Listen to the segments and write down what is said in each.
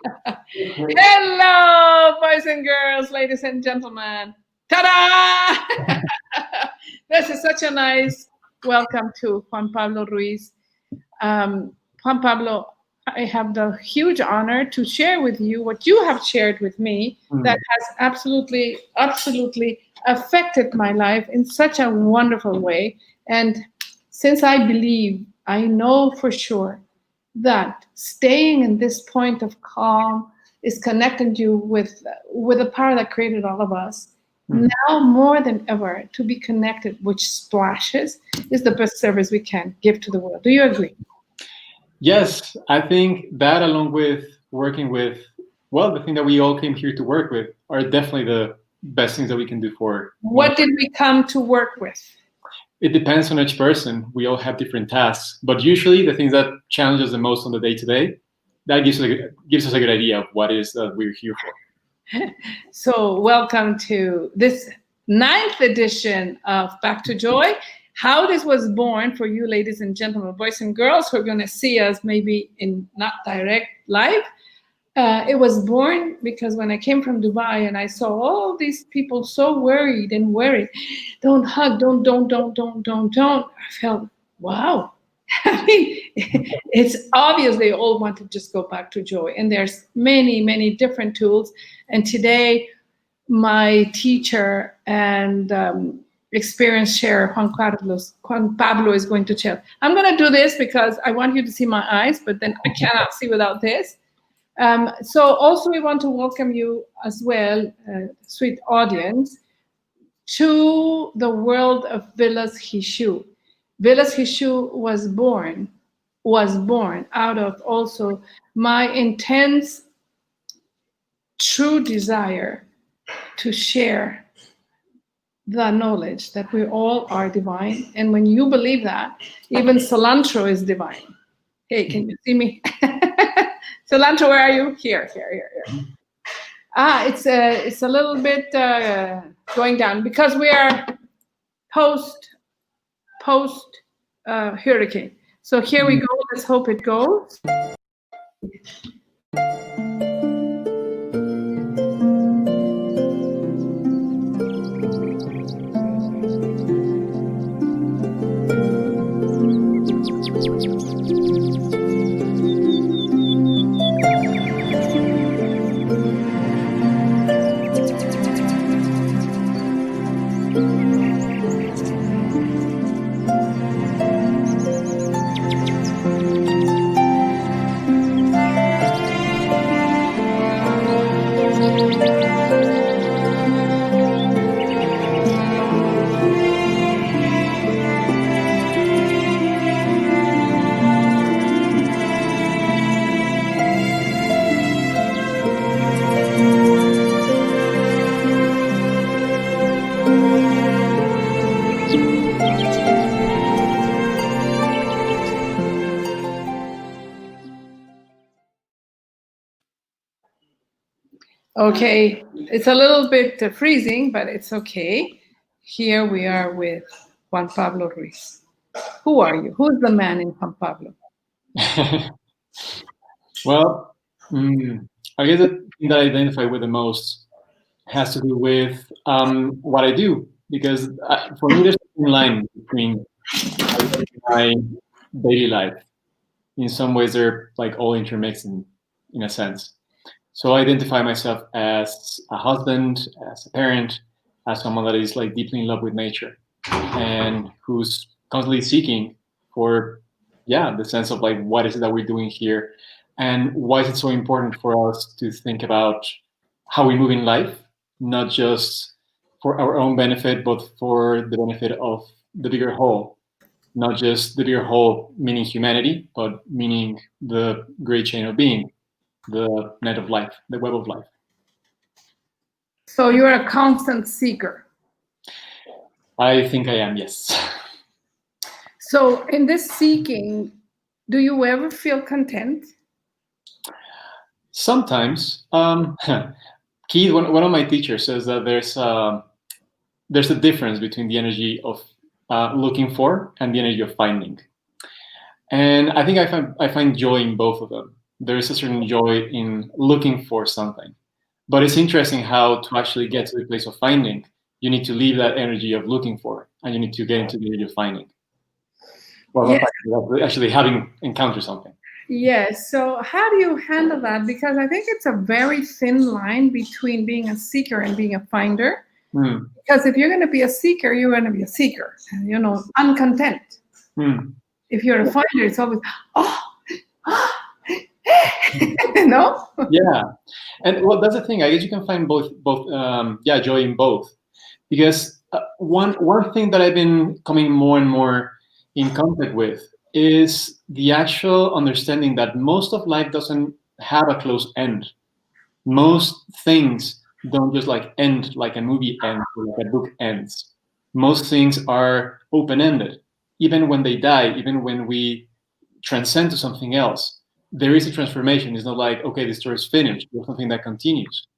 Hello, boys and girls, ladies and gentlemen. Ta-da! This is such a nice welcome to Juan Pablo Ruiz. Juan Pablo, I have the huge honor to share with you what you have shared with me that has absolutely affected my life in such a wonderful way. And since I know for sure that staying in this point of calm is connecting you with the power that created all of us. Now more than ever, to be connected, which splashes, is the best service we can give to the world. Do you agree? Yes, I think that, along with working with, the thing that we all came here to work with, are definitely the best things that we can do for. What did we come to work with? It depends on each person. We all have different tasks, but usually the things that challenge us the most on the day-to-day, that gives us a good idea of what it is that we're here for. So welcome to this 9th edition of Back to Joy. How this was born for you, ladies and gentlemen, boys and girls who are going to see us maybe in not direct live. It was born because when I came from Dubai and I saw all these people so worried, don't hug, don't. I felt, wow. I mean, it's obvious they all want to just go back to joy. And there's many different tools. And today, my teacher and experience share, Juan Pablo is going to share. I'm going to do this because I want you to see my eyes, but then I cannot see without this. So also we want to welcome you as well, sweet audience, to the world of Vilas Hishu. Vilas Hishu was born out of also my intense, true desire to share the knowledge that we all are divine. And when you believe that, even cilantro is divine. Hey, can you see me? Cilantro, where are you? Here. It's a little bit going down because we are post hurricane. So here we go. Let's hope it goes. Okay, it's a little bit freezing, but it's okay. Here we are with Juan Pablo Ruiz. Who are you? Who's the man in Juan Pablo? Well, I guess the thing that I identify with the most has to do with what I do, because for me there's a line between my daily life. In some ways they're like all intermixed in a sense. So I identify myself as a husband, as a parent, as someone that is like deeply in love with nature and who's constantly seeking for, the sense of like, what is it that we're doing here? And why is it so important for us to think about how we move in life, not just for our own benefit, but for the benefit of the bigger whole, not just the bigger whole, meaning humanity, but meaning the great chain of being, the net of life, the web of life. So you're a constant seeker. I think I am, yes. So in this seeking, do you ever feel content? Sometimes. Keith, one of my teachers says that there's a difference between the energy of looking for and the energy of finding. And I think I find joy in both of them. There is a certain joy in looking for something. But it's interesting how to actually get to the place of finding, you need to leave that energy of looking for, and you need to get into the energy of finding. Well, Yes. actually having encountered something. Yes. So how do you handle that? Because I think it's a very thin line between being a seeker and being a finder. Mm. Because if you're going to be a seeker, you're going to be a seeker, uncontent. Mm. If you're a finder, it's always, no? Yeah. And well, that's the thing. I guess you can find both, joy in both. Because one thing that I've been coming more and more in contact with is the actual understanding that most of life doesn't have a close end. Most things don't just like end like a movie ends or like a book ends. Most things are open-ended. Even when they die, even when we transcend to something else, there is a transformation. It's not like, okay, the story is finished. There's something that continues.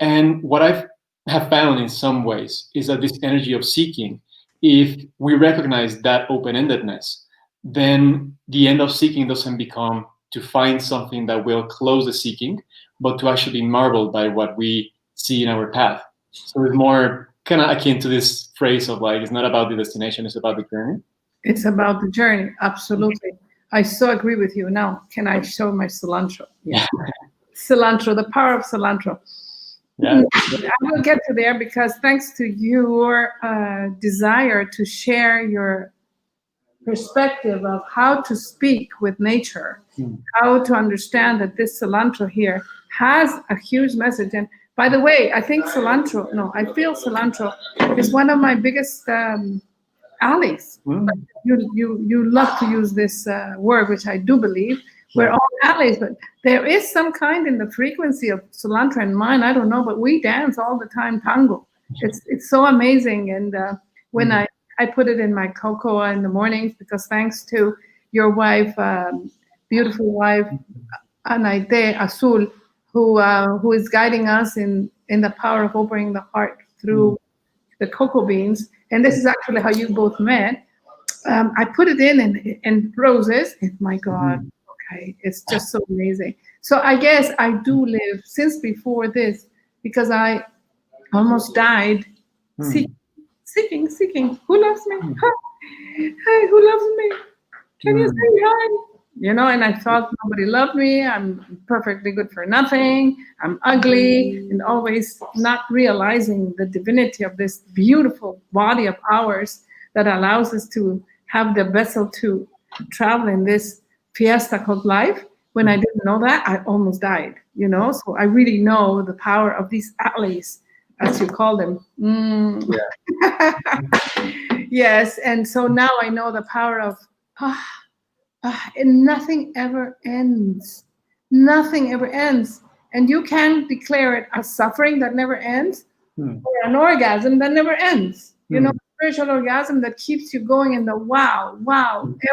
And what I have found in some ways is that this energy of seeking, if we recognize that open-endedness, then the end of seeking doesn't become to find something that will close the seeking, but to actually be marveled by what we see in our path. So it's more kind of akin to this phrase of like, it's not about the destination, it's about the journey. It's about the journey. Absolutely. I so agree with you. Now, can I show my cilantro? Yeah. Cilantro, the power of cilantro. Yeah. I will get to there because thanks to your desire to share your perspective of how to speak with nature, how to understand that this cilantro here has a huge message. And by the way, I think I feel cilantro is one of my biggest allies. You love to use this word, which I do believe. We're all allies, but there is some kind in the frequency of cilantro and mine. I don't know, but we dance all the time tango. It's so amazing. And when I put it in my cocoa in the mornings, because thanks to your wife, beautiful wife, Anaite Azul, who is guiding us in the power of opening the heart through the cocoa beans. And this is actually how you both met. I put it in and roses. And my God, okay, it's just so amazing. So I guess I do live since before this, because I almost died seeking. Who loves me? Hey, who loves me? Can you say hi? And I thought nobody loved me. I'm perfectly good for nothing. I'm ugly, and always not realizing the divinity of this beautiful body of ours that allows us to have the vessel to travel in this fiesta called life. When I didn't know that, I almost died, So I really know the power of these allies, as you call them. Yeah. Yes, and so now I know the power of and nothing ever ends. Nothing ever ends. And you can declare it as suffering that never ends, or an orgasm that never ends. Spiritual orgasm that keeps you going in the wow,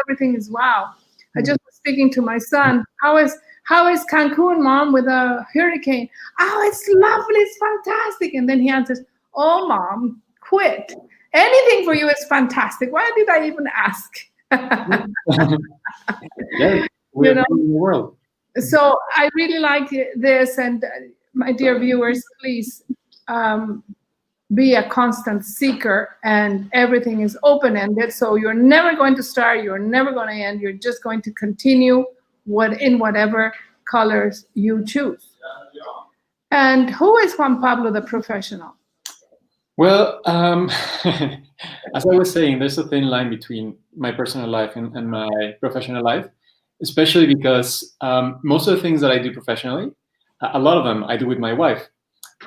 everything is wow. I just was speaking to my son, how is Cancun, Mom, with a hurricane? Oh, it's lovely, it's fantastic. And then he answers, oh, Mom, quit. Anything for you is fantastic. Why did I even ask? Yeah, we're in the world. So I really like this, and my dear viewers, please be a constant seeker, and everything is open-ended. So you're never going to start, you're never going to end, you're just going to continue in whatever colors you choose. And who is Juan Pablo the professional? Well, as I was saying, there's a thin line between my personal life and my professional life, especially because most of the things that I do professionally, a lot of them I do with my wife.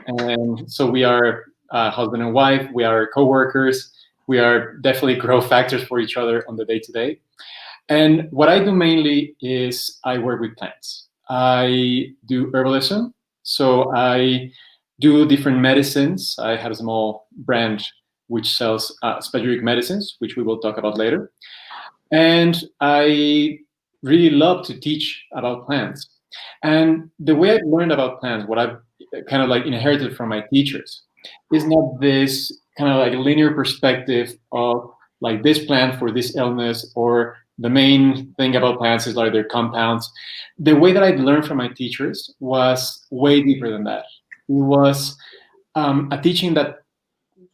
And so we are husband and wife, we are co-workers, we are definitely growth factors for each other on the day-to-day. And what I do mainly is I work with plants. I do herbalism, so I do different medicines. I have a small branch which sells spagyric medicines, which we will talk about later. And I really love to teach about plants. And the way I've learned about plants, what I've kind of like inherited from my teachers, is not this kind of like linear perspective of like this plant for this illness, or The main thing about plants is like their compounds. The way that I learned from my teachers was way deeper than that. It was a teaching that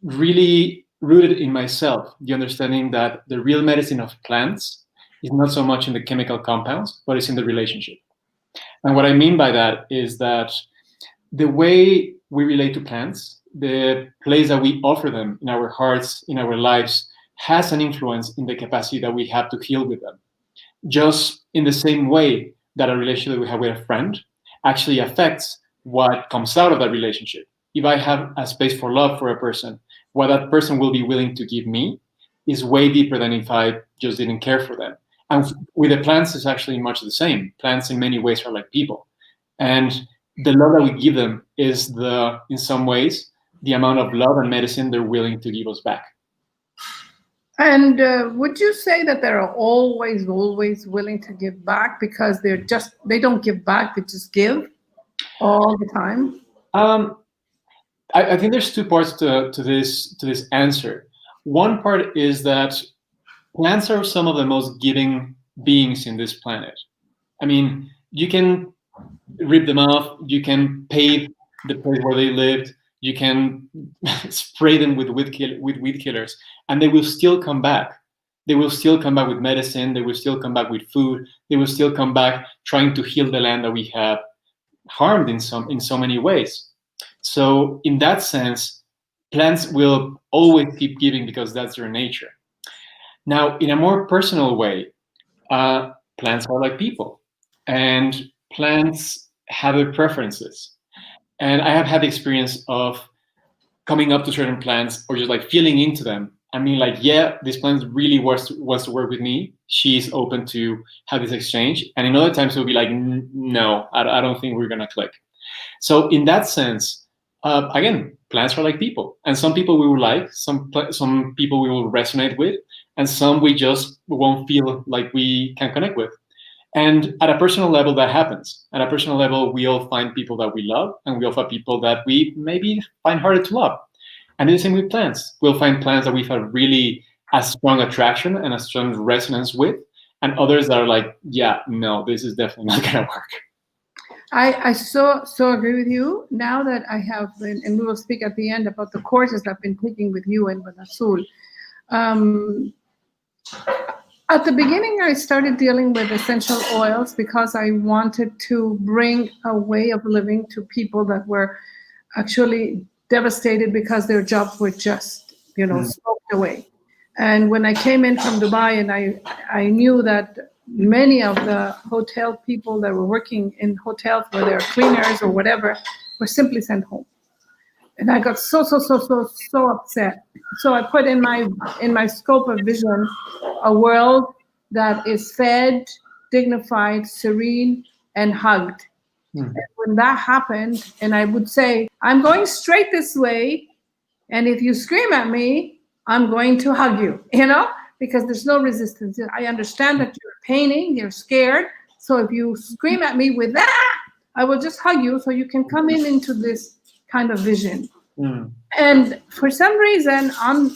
really rooted in myself, the understanding that the real medicine of plants is not so much in the chemical compounds, but it's in the relationship. And what I mean by that is that the way we relate to plants, the place that we offer them in our hearts, in our lives, has an influence in the capacity that we have to heal with them. Just in the same way that a relationship that we have with a friend actually affects what comes out of that relationship. If I have a space for love for a person, what that person will be willing to give me is way deeper than if I just didn't care for them. And with the plants, it's actually much the same. Plants in many ways are like people. And the love that we give them is in some ways, the amount of love and medicine they're willing to give us back. And would you say that they're always willing to give back because they don't give back, they just give all the time? I think there's two parts to this answer. One part is that plants are some of the most giving beings in this planet. I mean, you can rip them off, you can pave the place where they lived, you can spray them with weed killers, and they will still come back. They will still come back with medicine, they will still come back with food, they will still come back trying to heal the land that we have harmed in so many ways. So in that sense, plants will always keep giving because that's their nature. Now, in a more personal way, plants are like people, and plants have their preferences. And I have had the experience of coming up to certain plants or just like feeling into them. I mean, like, yeah, this plant really wants to work with me. She's open to have this exchange. And in other times, it'll be like, no, I don't think we're going to click. So in that sense, again, plants are like people. And some people we will like, some people we will resonate with, and some we just won't feel like we can connect with. And at a personal level, that happens. At a personal level, we all find people that we love, and we all find people that we maybe find harder to love. And it's the same with plants. We'll find plants that we've had really a strong attraction and a strong resonance with, and others that are like, yeah, no, this is definitely not going to work. I so agree with you. Now that I have been, and we will speak at the end about the courses I've been taking with you in Banazul. At the beginning, I started dealing with essential oils because I wanted to bring a way of living to people that were actually devastated because their jobs were just, smoked away. And when I came in from Dubai, and I knew that many of the hotel people that were working in hotels, where they're cleaners or whatever, were simply sent home. And I got so upset. So I put in my scope of vision a world that is fed, dignified, serene, and hugged. And when that happened, and I would say, I'm going straight this way, and if you scream at me, I'm going to hug you, because there's no resistance. I understand that you're painting, you're scared. So if you scream at me with that, I will just hug you so you can come into this kind of vision. And for some reason on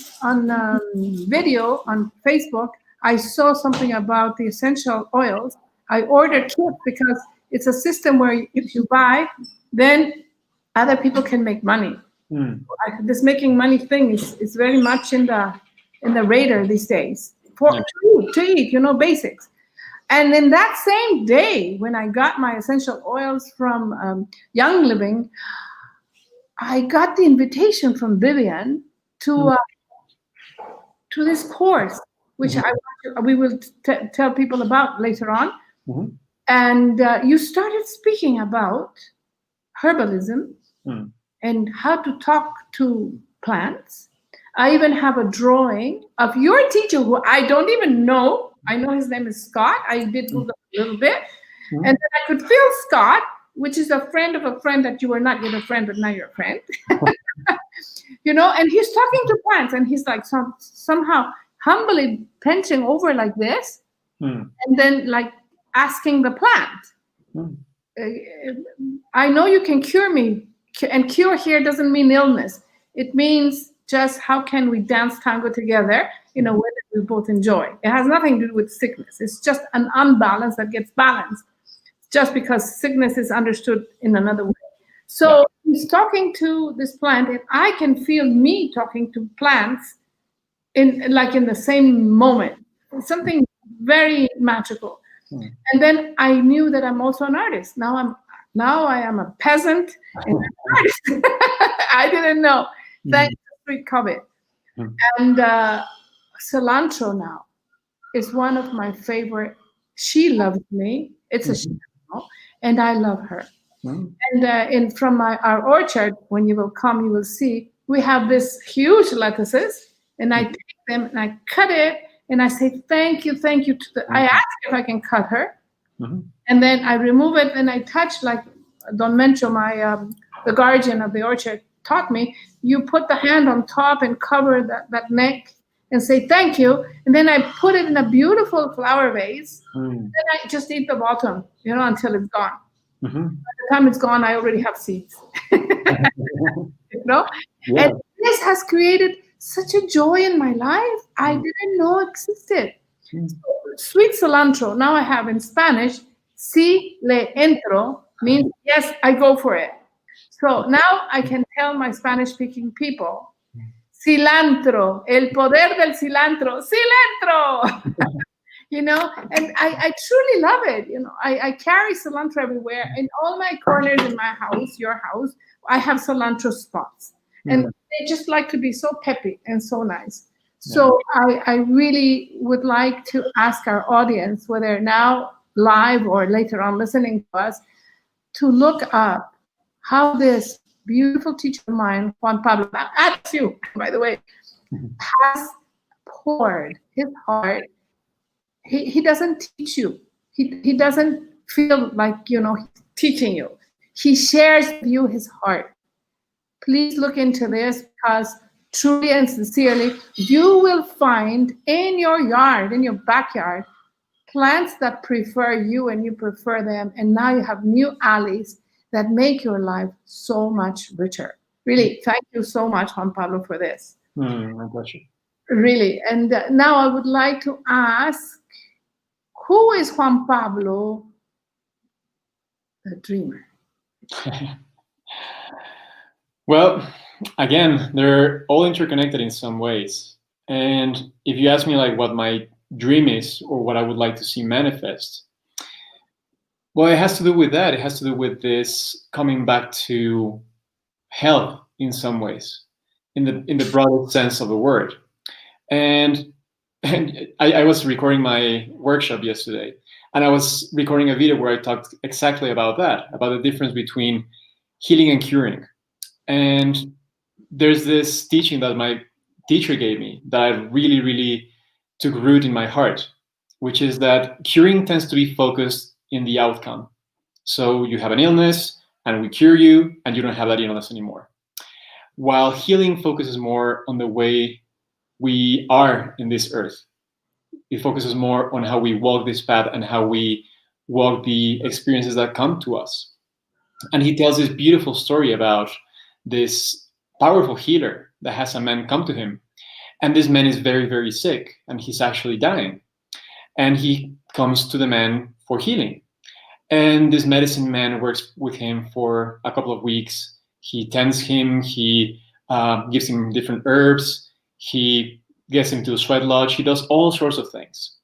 video on Facebook, I saw something about the essential oils. I ordered kits because it's a system where if you buy, then other people can make money. This making money thing is very much in the radar these days to eat, basics. And in that same day, when I got my essential oils from Young Living, I got the invitation from Vivian to this course, which we will tell people about later on. And you started speaking about herbalism and how to talk to plants. I even have a drawing of your teacher, who I don't even know. I know his name is Scott. I did Google a little bit. And then I could feel Scott, which is a friend of a friend that you were not yet a friend, but now you're a friend. And he's talking to plants, and he's like somehow humbly pinching over like this, and then like asking the plant, I know you can cure me, and cure here doesn't mean illness. It means just how can we dance tango together in a way that we both enjoy. It has nothing to do with sickness. It's just an unbalance that gets balanced just because sickness is understood in another way. So he's talking to this plant, and I can feel me talking to plants in the same moment. It's something very magical. And then I knew that I'm also an artist. Now I am a peasant and an artist. I didn't know. Thanks to Street Covet. And cilantro now is one of my favorite. She loves me. It's a she, and I love her. And from our orchard, when you will come, you will see we have this huge lettuces, and I take them and I cut it, and I say thank you to I ask if I can cut her, and then I remove it and I touch, like Don Mencho, the guardian of the orchard, taught me. You put the hand on top and cover that neck and say thank you, and then I put it in a beautiful flower vase. Then I just eat the bottom, until it's gone. By the time it's gone, I already have seeds. And this has created such a joy in my life I didn't know existed. Sweet cilantro, now I have in Spanish, si le entro, means yes, I go for it. So now I can tell my Spanish-speaking people, cilantro, el poder del cilantro, cilantro! And I truly love it. I carry cilantro everywhere. In all my corners in my house, your house, I have cilantro spots. And they just like to be so peppy and so nice. So I really would like to ask our audience, whether now live or later on listening to us, to look up how this beautiful teacher of mine, Juan Pablo, that's you, by the way, has poured his heart. He doesn't teach you. He doesn't feel like, he's teaching you. He shares with you his heart. Please look into this, because truly and sincerely, you will find in your yard, in your backyard, plants that prefer you and you prefer them. And now you have new alleys that make your life so much richer. Really, thank you so much, Juan Pablo, for this. My pleasure. Really. And now I would like to ask, who is Juan Pablo, the dreamer? Well, again, they're all interconnected in some ways. And if you ask me what my dream is or what I would like to see manifest, well, it has to do with that. It has to do with this coming back to health in some ways, in the broadest sense of the word. And I was recording my workshop yesterday, and I was recording a video where I talked exactly about that, about the difference between healing and curing. And there's this teaching that my teacher gave me that I really, really took root in my heart, which is that curing tends to be focused in the outcome. So you have an illness and we cure you and you don't have that illness anymore. While healing focuses more on the way we are in this earth. It focuses more on how we walk this path and how we walk the experiences that come to us. And he tells this beautiful story about this powerful healer that has a man come to him. And this man is very, very sick, and he's actually dying. And he comes to the man for healing. And this medicine man works with him for a couple of weeks. He tends him, he gives him different herbs, he gets him to a sweat lodge, he does all sorts of things.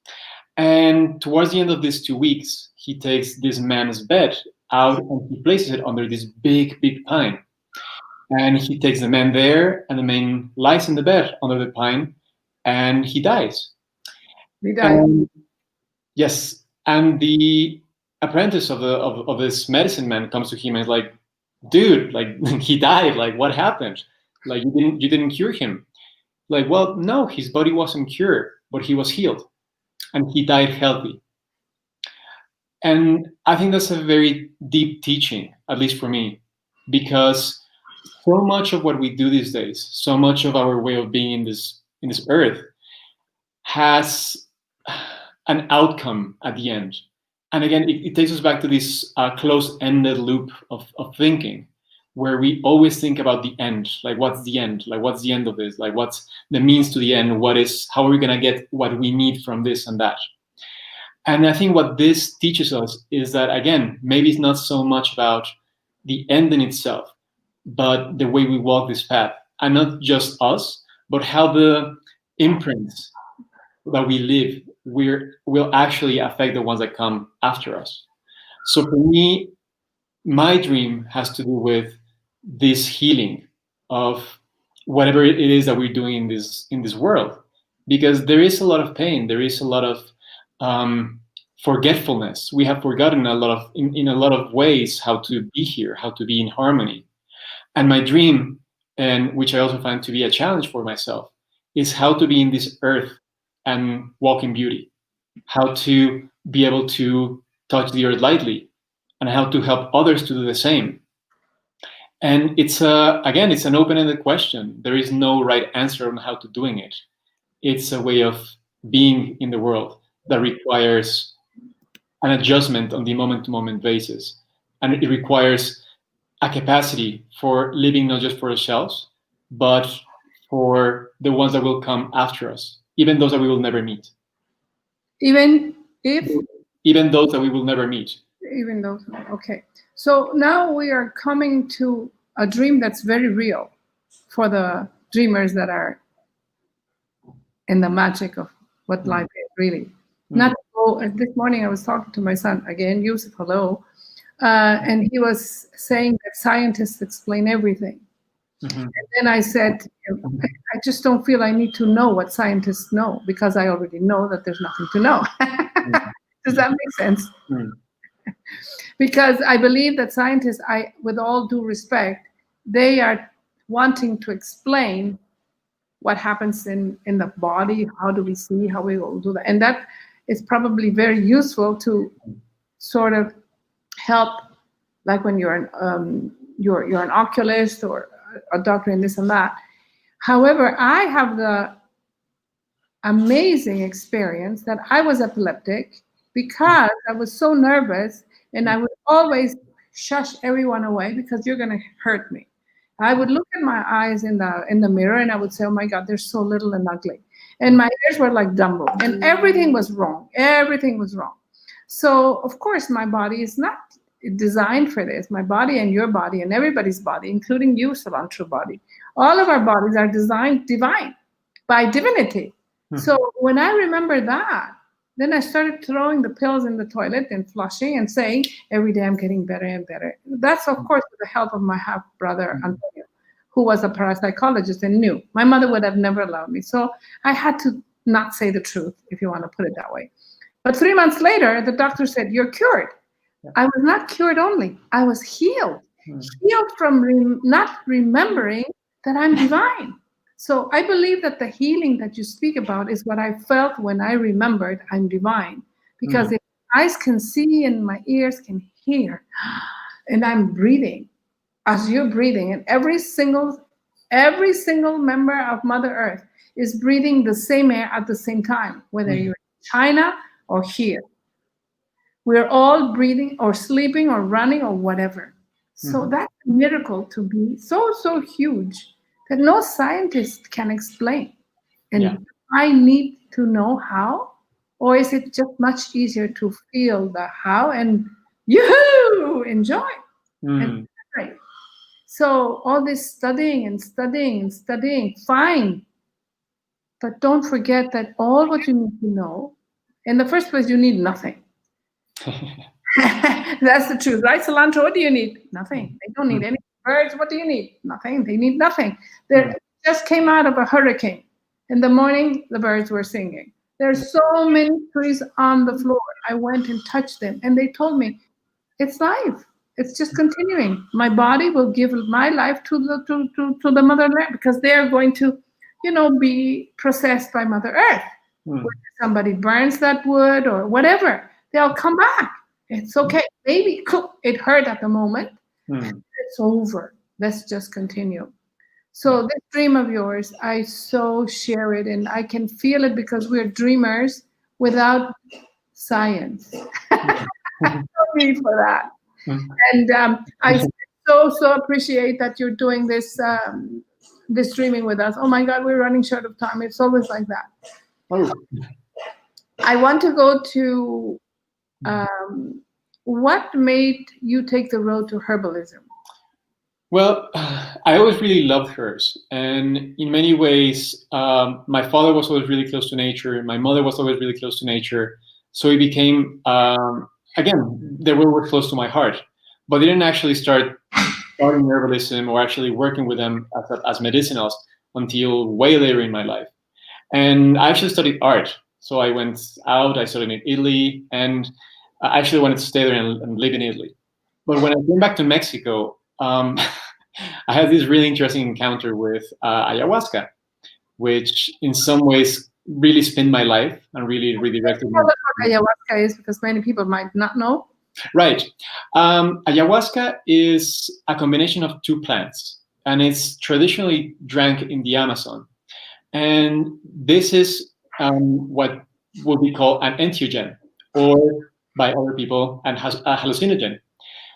And towards the end of these 2 weeks, he takes this man's bed out and he places it under this big, big pine. And he takes the man there, and the man lies in the bed under the pine, and he dies. He dies. Yes, and the apprentice of this medicine man comes to him and is like, dude, he died. What happened? You didn't cure him. Well, no, his body wasn't cured, but he was healed, and he died healthy. And I think that's a very deep teaching, at least for me, because so much of what we do these days, so much of our way of being in this earth, has an outcome at the end. And again, it takes us back to this close-ended loop of thinking, where we always think about the end, like what's the end, like what's the end of this, like what's the means to the end, how are we going to get what we need from this and that. And I think what this teaches us is that, again, maybe it's not so much about the end in itself, but the way we walk this path, and not just us, but how the imprints that we live will actually affect the ones that come after us. So for me, my dream has to do with this healing of whatever it is that we're doing in this world, because there is a lot of pain, there is a lot of forgetfulness. We have forgotten in a lot of ways how to be here, how to be in harmony. And my dream, and which I also find to be a challenge for myself, is how to be in this earth and walk in beauty, how to be able to touch the earth lightly, and how to help others to do the same. And it's an open-ended question. There is no right answer on how to doing it. It's a way of being in the world that requires an adjustment on the moment-to-moment basis. And it requires a capacity for living not just for ourselves, but for the ones that will come after us, even those that we will never meet. Even those that we will never meet. Even those, okay. So now we are coming to a dream that's very real for the dreamers that are in the magic of what life is really. Not this morning I was talking to my son again, Yusuf, hello, and he was saying that scientists explain everything. And then I said, I just don't feel I need to know what scientists know, because I already know that there's nothing to know. Does that make sense? Because I believe that scientists, with all due respect, they are wanting to explain what happens in the body, how do we see, how we will do that. And that is probably very useful to sort of help, like when you're an oculist or a doctor in this and that. However, I have the amazing experience that I was epileptic because I was so nervous, and I would always shush everyone away because you're going to hurt me. I would look at my eyes in the mirror and I would say, oh my God, they're so little and ugly. And my ears were like Dumbo, and everything was wrong. Everything was wrong. So of course my body is not designed for this. My body and your body and everybody's body, including you, Salon True Body, all of our bodies are designed divine by divinity. So when I remember that, then I started throwing the pills in the toilet and flushing and saying, every day I'm getting better and better. That's, of course, with the help of my half-brother, Antonio, who was a parapsychologist and knew. My mother would have never allowed me. So I had to not say the truth, if you want to put it that way. But 3 months later, the doctor said, you're cured. Yeah. I was not cured only. I was healed. Healed from not remembering that I'm divine. So I believe that the healing that you speak about is what I felt when I remembered I'm divine. Because if my eyes can see and my ears can hear, and I'm breathing as you're breathing, and every single member of Mother Earth is breathing the same air at the same time, whether you're in China or here. We're all breathing or sleeping or running or whatever. So that's a miracle to be so, so huge that no scientist can explain. And I need to know how, or is it just much easier to feel the how and yoo-hoo, enjoy? And right. So all this studying and studying and studying, fine. But don't forget that all what you need to know, in the first place, you need nothing. That's the truth, right? Cilantro, what do you need? Nothing. They don't need any. Birds, what do you need? Nothing. They need nothing. They just came out of a hurricane. In the morning, the birds were singing. There's so many trees on the floor. I went and touched them, and they told me, it's life. It's just continuing. My body will give my life to the Mother Earth, because they are going to, be processed by Mother Earth. Whether somebody burns that wood or whatever, they'll come back. It's okay. Maybe it hurt at the moment. It's over. Let's just continue. So this dream of yours, I so share it, and I can feel it because we're dreamers without science. No need for that. And I spent so appreciate that you're doing this streaming with us. Oh my God, we're running short of time. It's always like that. Oh. I want to go to what made you take the road to herbalism? Well, I always really loved herbs, and in many ways, my father was always really close to nature. My mother was always really close to nature, so it became again, they were close to my heart, but they didn't actually start starting herbalism or actually working with them as medicinals until way later in my life. And I actually studied art, so I went out. I studied in Italy, and I actually wanted to stay there and live in Italy. But when I came back to Mexico, I had this really interesting encounter with ayahuasca, which in some ways really spin my life and really redirected me. What ayahuasca is, because many people might not know. Right. Ayahuasca is a combination of two plants, and it's traditionally drank in the Amazon. And this is what would be called an entheogen, or by other people, a hallucinogen.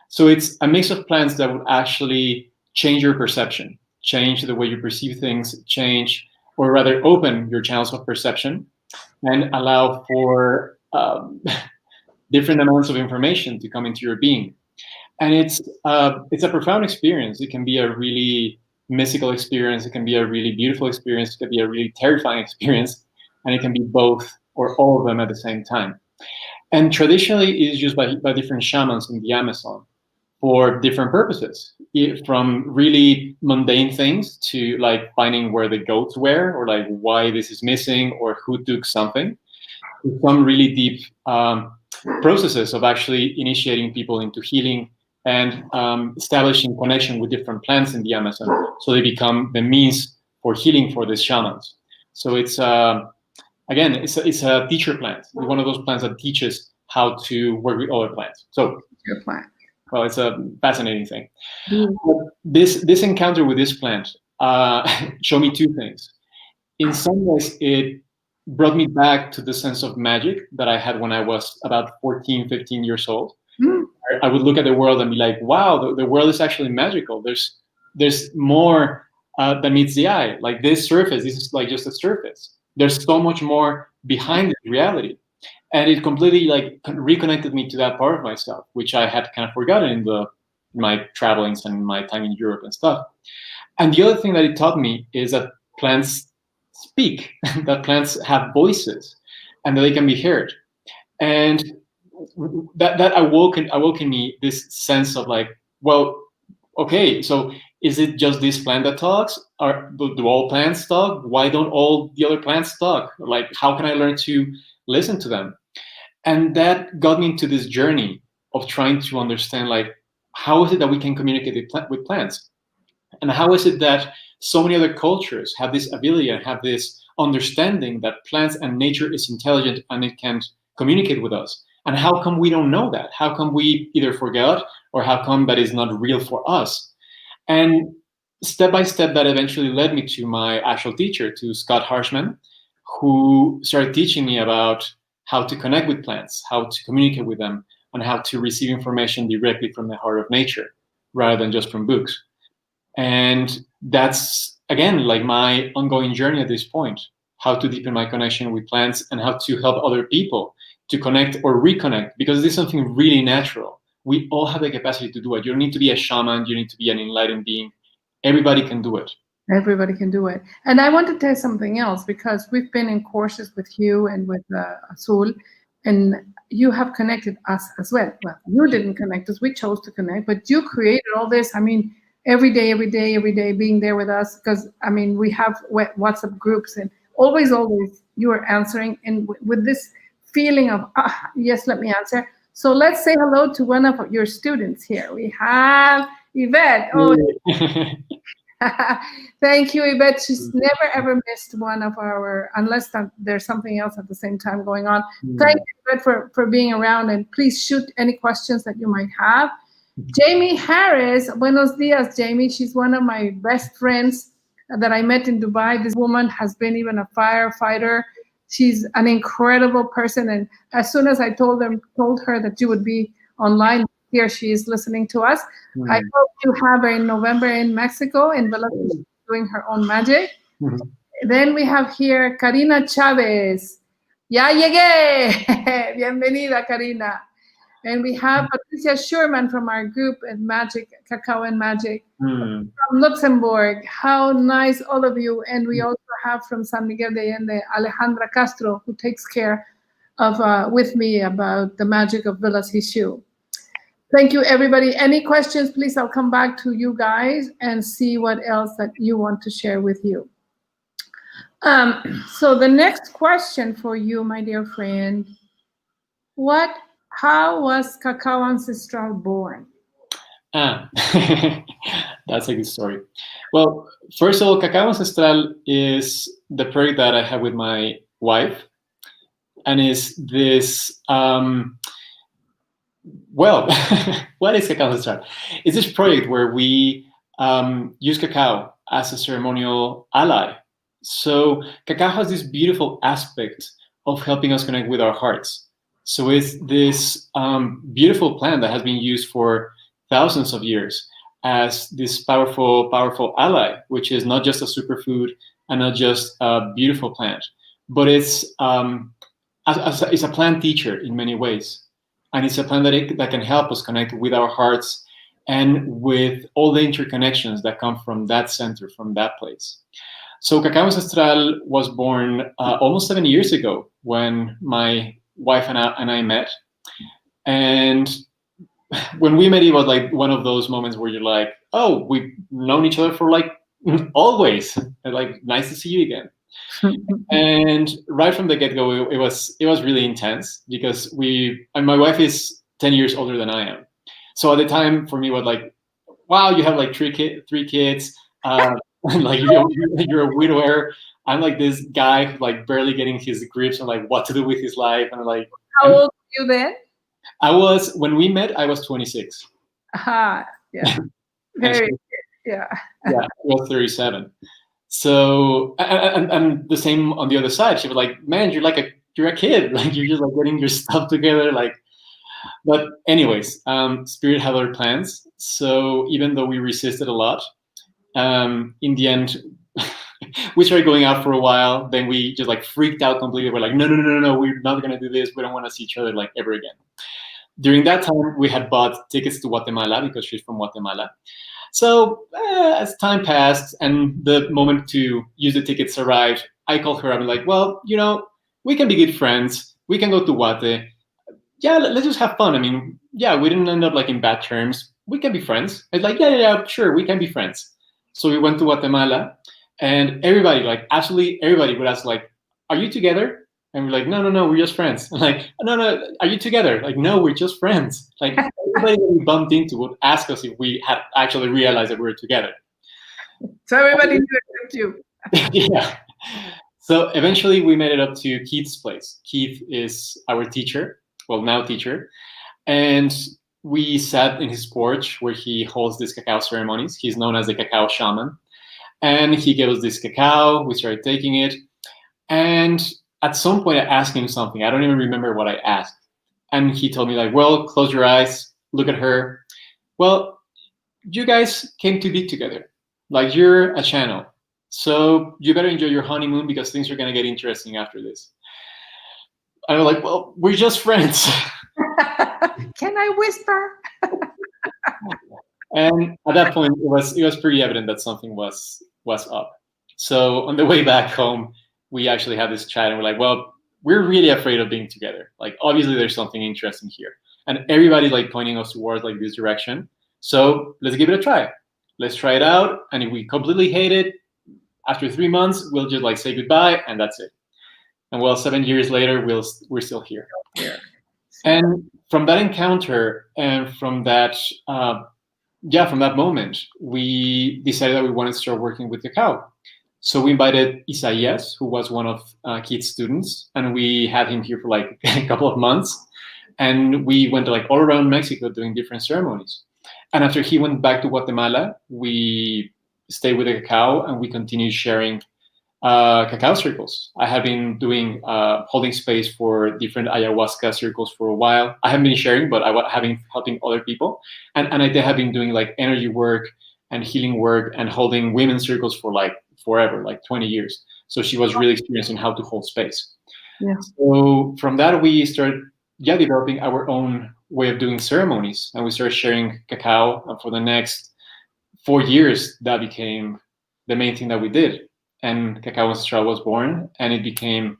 So it's a mix of plants that would actually change your perception, change the way you perceive things, change, or rather open your channels of perception, and allow for different amounts of information to come into your being. And it's a profound experience. It can be a really mystical experience. It can be a really beautiful experience. It can be a really terrifying experience. And it can be both or all of them at the same time. And traditionally, it is used by different shamans in the Amazon for different purposes, from really mundane things to like finding where the goats were, or like why this is missing, or who took something, to some really deep processes of actually initiating people into healing and establishing connection with different plants in the Amazon, so they become the means for healing for these shamans. So it's again, it's a teacher plant. It's one of those plants that teaches how to work with other plants. So Your plant. well, it's a fascinating thing. This encounter with this plant showed me two things. In some ways, it brought me back to the sense of magic that I had when I was about 14, 15 years old. I would look at the world and be like, wow, the world is actually magical. There's more than meets the eye. Like this surface, this is like just a surface. There's so much more behind the reality. And it completely like reconnected me to that part of myself, which I had kind of forgotten in my travelings and my time in Europe and stuff. And the other thing that it taught me is that plants speak, that plants have voices, and that they can be heard. And that awoke in me this sense of like, well, okay, so is it just this plant that talks? Or do all plants talk? Why don't all the other plants talk? Like, how can I learn to listen to them? And that got me into this journey of trying to understand, like, how is it that we can communicate with plants? And how is it that so many other cultures have this ability and have this understanding that plants and nature is intelligent and it can communicate with us? And how come we don't know that? How come we either forgot, or how come that is not real for us? And step by step, that eventually led me to my actual teacher, to Scott Harshman, who started teaching me about how to connect with plants, how to communicate with them, and how to receive information directly from the heart of nature rather than just from books. And that's, again, like my ongoing journey at this point, how to deepen my connection with plants and how to help other people to connect or reconnect, because this is something really natural. We all have the capacity to do it. You don't need to be a shaman. You need to be an enlightened being. Everybody can do it. Everybody can do it. And I want to tell you something else, because we've been in courses with you and with Azul, and you have connected us as well. Well, you didn't connect us. We chose to connect, but you created all this. I mean, every day, being there with us, because, I mean, we have WhatsApp groups, and always you are answering, and with this feeling of, yes, let me answer. So let's say hello to one of your students here. We have Yvette. Oh, thank you, Yvette. She's never ever missed one of our, unless there's something else at the same time going on. Thank you, Yvette, for being around, and please shoot any questions that you might have. Jamie Harris, buenos dias, Jamie. She's one of my best friends that I met in Dubai. This woman has been even a firefighter. She's an incredible person, and as soon as I told her that you would be online, here she is listening to us. I hope you have her in November in Mexico, in Belendez, doing her own magic. Then we have here Karina Chavez. Ya llegué. Bienvenida, Karina. And we have Patricia Schurman from our group at Magic, Cacao and Magic, from Luxembourg. How nice, all of you. And we also have from San Miguel de Allende, Alejandra Castro, who takes care of with me about the magic of Villas Hishu. Thank you, everybody. Any questions, please? I'll come back to you guys and see what else that you want to share with you. So the next question for you, my dear friend, how was Cacao Ancestral born? That's a good story. Well, first of all, Cacao Ancestral is the project that I have with my wife, and is this, well, what is Cacao Ancestral? It's this project where we use cacao as a ceremonial ally. So cacao has this beautiful aspect of helping us connect with our hearts. So it's this beautiful plant that has been used for thousands of years as this powerful, powerful ally, which is not just a superfood and not just a beautiful plant, but it's a plant teacher in many ways. And it's a plant that can help us connect with our hearts and with all the interconnections that come from that center, from that place. So Cacao Ancestral was born almost 7 years ago when my wife and I met. And when we met, it was like one of those moments where you're like, oh, we've known each other for like always. Like, nice to see you again. And right from the get-go, it was really intense because my wife is 10 years older than I am. So at the time, for me, it was like, wow, you have like three kids. Like you're a widower. I'm like this guy who's like barely getting his grips on like what to do with his life. And like, how old were you then? When we met, I was 26. Yeah. Very, yeah. Yeah, I was 37. So, and the same on the other side. She was like, man, you're a kid. Like, you're just like getting your stuff together. Like, but anyways, Spirit had other plans. So even though we resisted a lot, in the end, we started going out for a while. Then we just like freaked out completely. We're like, no, we're not going to do this. We don't want to see each other like ever again. During that time, we had bought tickets to Guatemala because she's from Guatemala. So as time passed and the moment to use the tickets arrived, I called her up and like, well, we can be good friends. We can go to Guate. Yeah, let's just have fun. I mean, yeah, we didn't end up like in bad terms. We can be friends. It's like, yeah, sure, we can be friends. So we went to Guatemala, and everybody, like absolutely everybody would ask like, are you together? And we're like, no, we're just friends. And like, no, are you together? Like, no, we're just friends. Like everybody that we bumped into would ask us if we had actually realized that we were together. So everybody knew except you. Yeah. So eventually we made it up to Keith's place. Keith is our teacher, well, now teacher. And we sat in his porch where he holds these cacao ceremonies. He's known as the cacao shaman. And he gave us this cacao. We started taking it. And at some point I asked him something. I don't even remember what I asked. And he told me like, well, close your eyes, look at her. Well, you guys came to be together. Like, you're a channel. So you better enjoy your honeymoon because things are going to get interesting after this. I was like, well, we're just friends. Can I whisper? And at that point, it was pretty evident that something was up. So on the way back home, we actually had this chat and we're like, well, we're really afraid of being together. Like, obviously there's something interesting here. And everybody's like pointing us towards like this direction. So let's give it a try. Let's try it out. And if we completely hate it, after 3 months, we'll just like say goodbye and that's it. And well, 7 years later, we're still here. Yeah. And from that encounter and from that, from that moment, we decided that we wanted to start working with cacao. So we invited Isaías, who was one of Keith's students, and we had him here for like a couple of months. And we went like all around Mexico doing different ceremonies. And after he went back to Guatemala, we stayed with the cacao and we continued sharing cacao circles. I have been doing holding space for different ayahuasca circles for a while. I haven't been sharing, but I have been helping other people. And I have been doing like energy work and healing work and holding women's circles for like forever, like 20 years. So she was really experiencing how to hold space. Yeah. So from that, we started developing our own way of doing ceremonies. And we started sharing cacao. And for the next 4 years, that became the main thing that we did. And Cacao Ancestral was born, and it became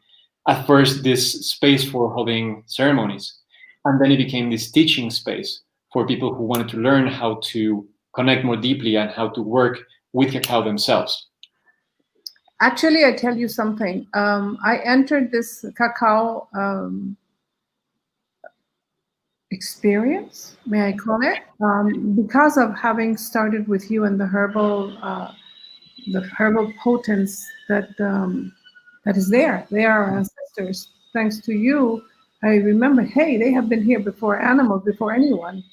at first this space for holding ceremonies, and then it became this teaching space for people who wanted to learn how to connect more deeply and how to work with cacao themselves. Actually, I tell you something. I entered this cacao experience, may I call it, because of having started with you and the herbal potence that is there. They are our ancestors. Thanks to you, I remember, hey, they have been here before animals, before anyone.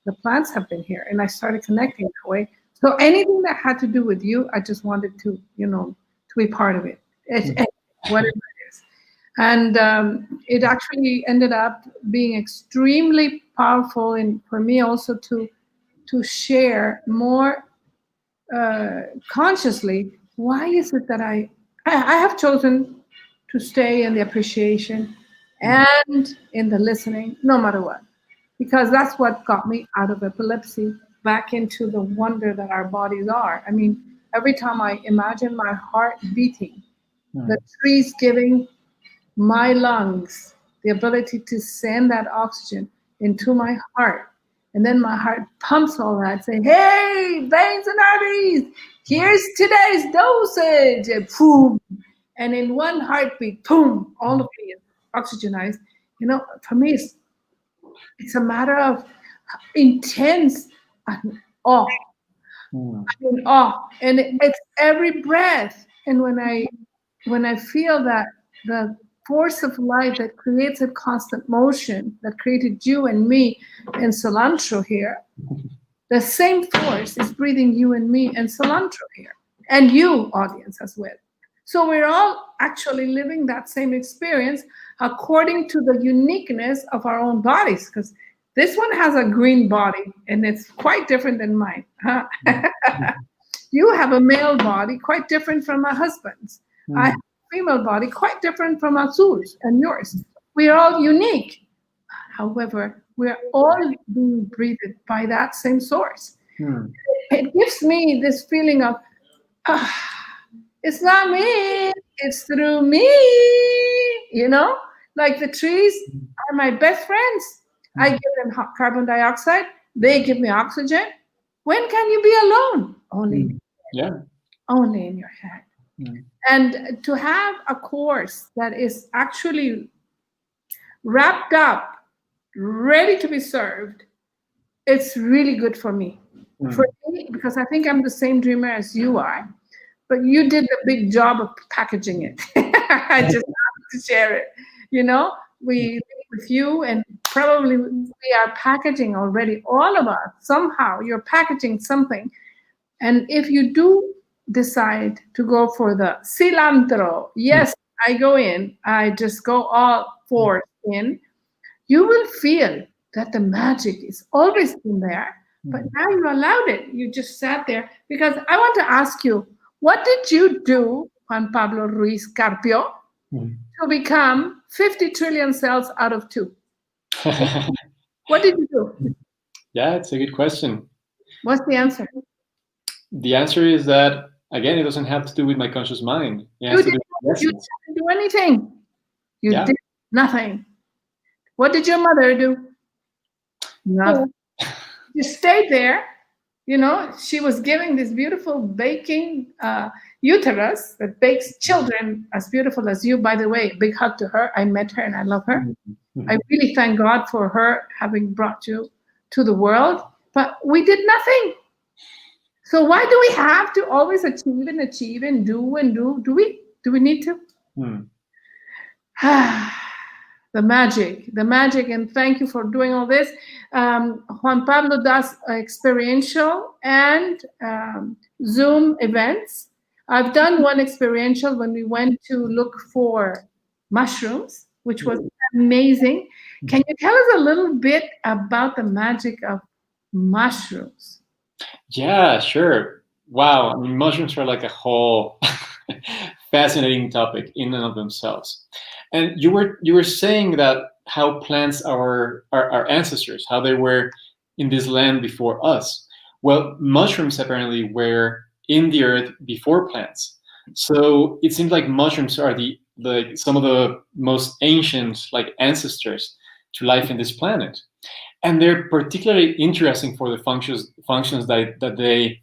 The plants have been here, and I started connecting that way. So anything that had to do with you, I just wanted to, to be part of it, whatever it is. And it actually ended up being extremely powerful, and for me also to share more consciously, why is it that I have chosen to stay in the appreciation and in the listening, no matter what, because that's what got me out of epilepsy back into the wonder that our bodies are. I mean, every time I imagine my heart beating, the trees giving my lungs the ability to send that oxygen into my heart, and then my heart pumps all that, saying, hey, veins and arteries, here's today's dosage, and boom. And in one heartbeat, boom, all of it is oxygenized. For me, it's a matter of intense awe. I'm in awe. And it's every breath. And when I feel that the force of life that creates a constant motion, that created you and me and cilantro here, the same force is breathing you and me and cilantro here, and you, audience, as well. So we're all actually living that same experience according to the uniqueness of our own bodies, because this one has a green body, and it's quite different than mine. You have a male body, quite different from my husband's. I have a female body, quite different from Azul's and yours. We are all unique. However, we're all being breathed by that same source. It gives me this feeling of, it's not me, it's through me, like the trees are my best friends. I give them carbon dioxide, they give me oxygen. When can you be alone? Only in your head. And to have a course that is actually wrapped up, ready to be served, it's really good for me. For me, because I think I'm the same dreamer as you are, but you did the big job of packaging it. I just have to share it. We with you, and probably we are packaging already, all of us. Somehow you're packaging something. And if you do decide to go for the cilantro, yes, I go in, I just go all force in, you will feel that the magic is always been there, but now you allowed it. You just sat there, because I want to ask you, what did you do, Juan Pablo Ruiz Carpio, to become 50 trillion cells out of 2? What did you do? Yeah, it's a good question. What's the answer? The answer is that, again, it doesn't have to do with my conscious mind. You didn't do anything. You did nothing. What did your mother do? Nothing. You stayed there. She was giving this beautiful baking uterus that bakes children as beautiful as you. By the way, big hug to her. I met her and I love her. I really thank God for her having brought you to the world. But we did nothing. So why do we have to always achieve and do and do? Do we need to? The magic, and thank you for doing all this. Juan Pablo does experiential and Zoom events. I've done one experiential when we went to look for mushrooms, which was amazing. Can you tell us a little bit about the magic of mushrooms? Yeah, sure. Wow. I mean, mushrooms are like a whole fascinating topic in and of themselves. And you were saying that how plants are our ancestors, how they were in this land before us. Well, mushrooms apparently were in the earth before plants. So it seems like mushrooms are the some of the most ancient like ancestors to life in this planet, and they're particularly interesting for the functions that they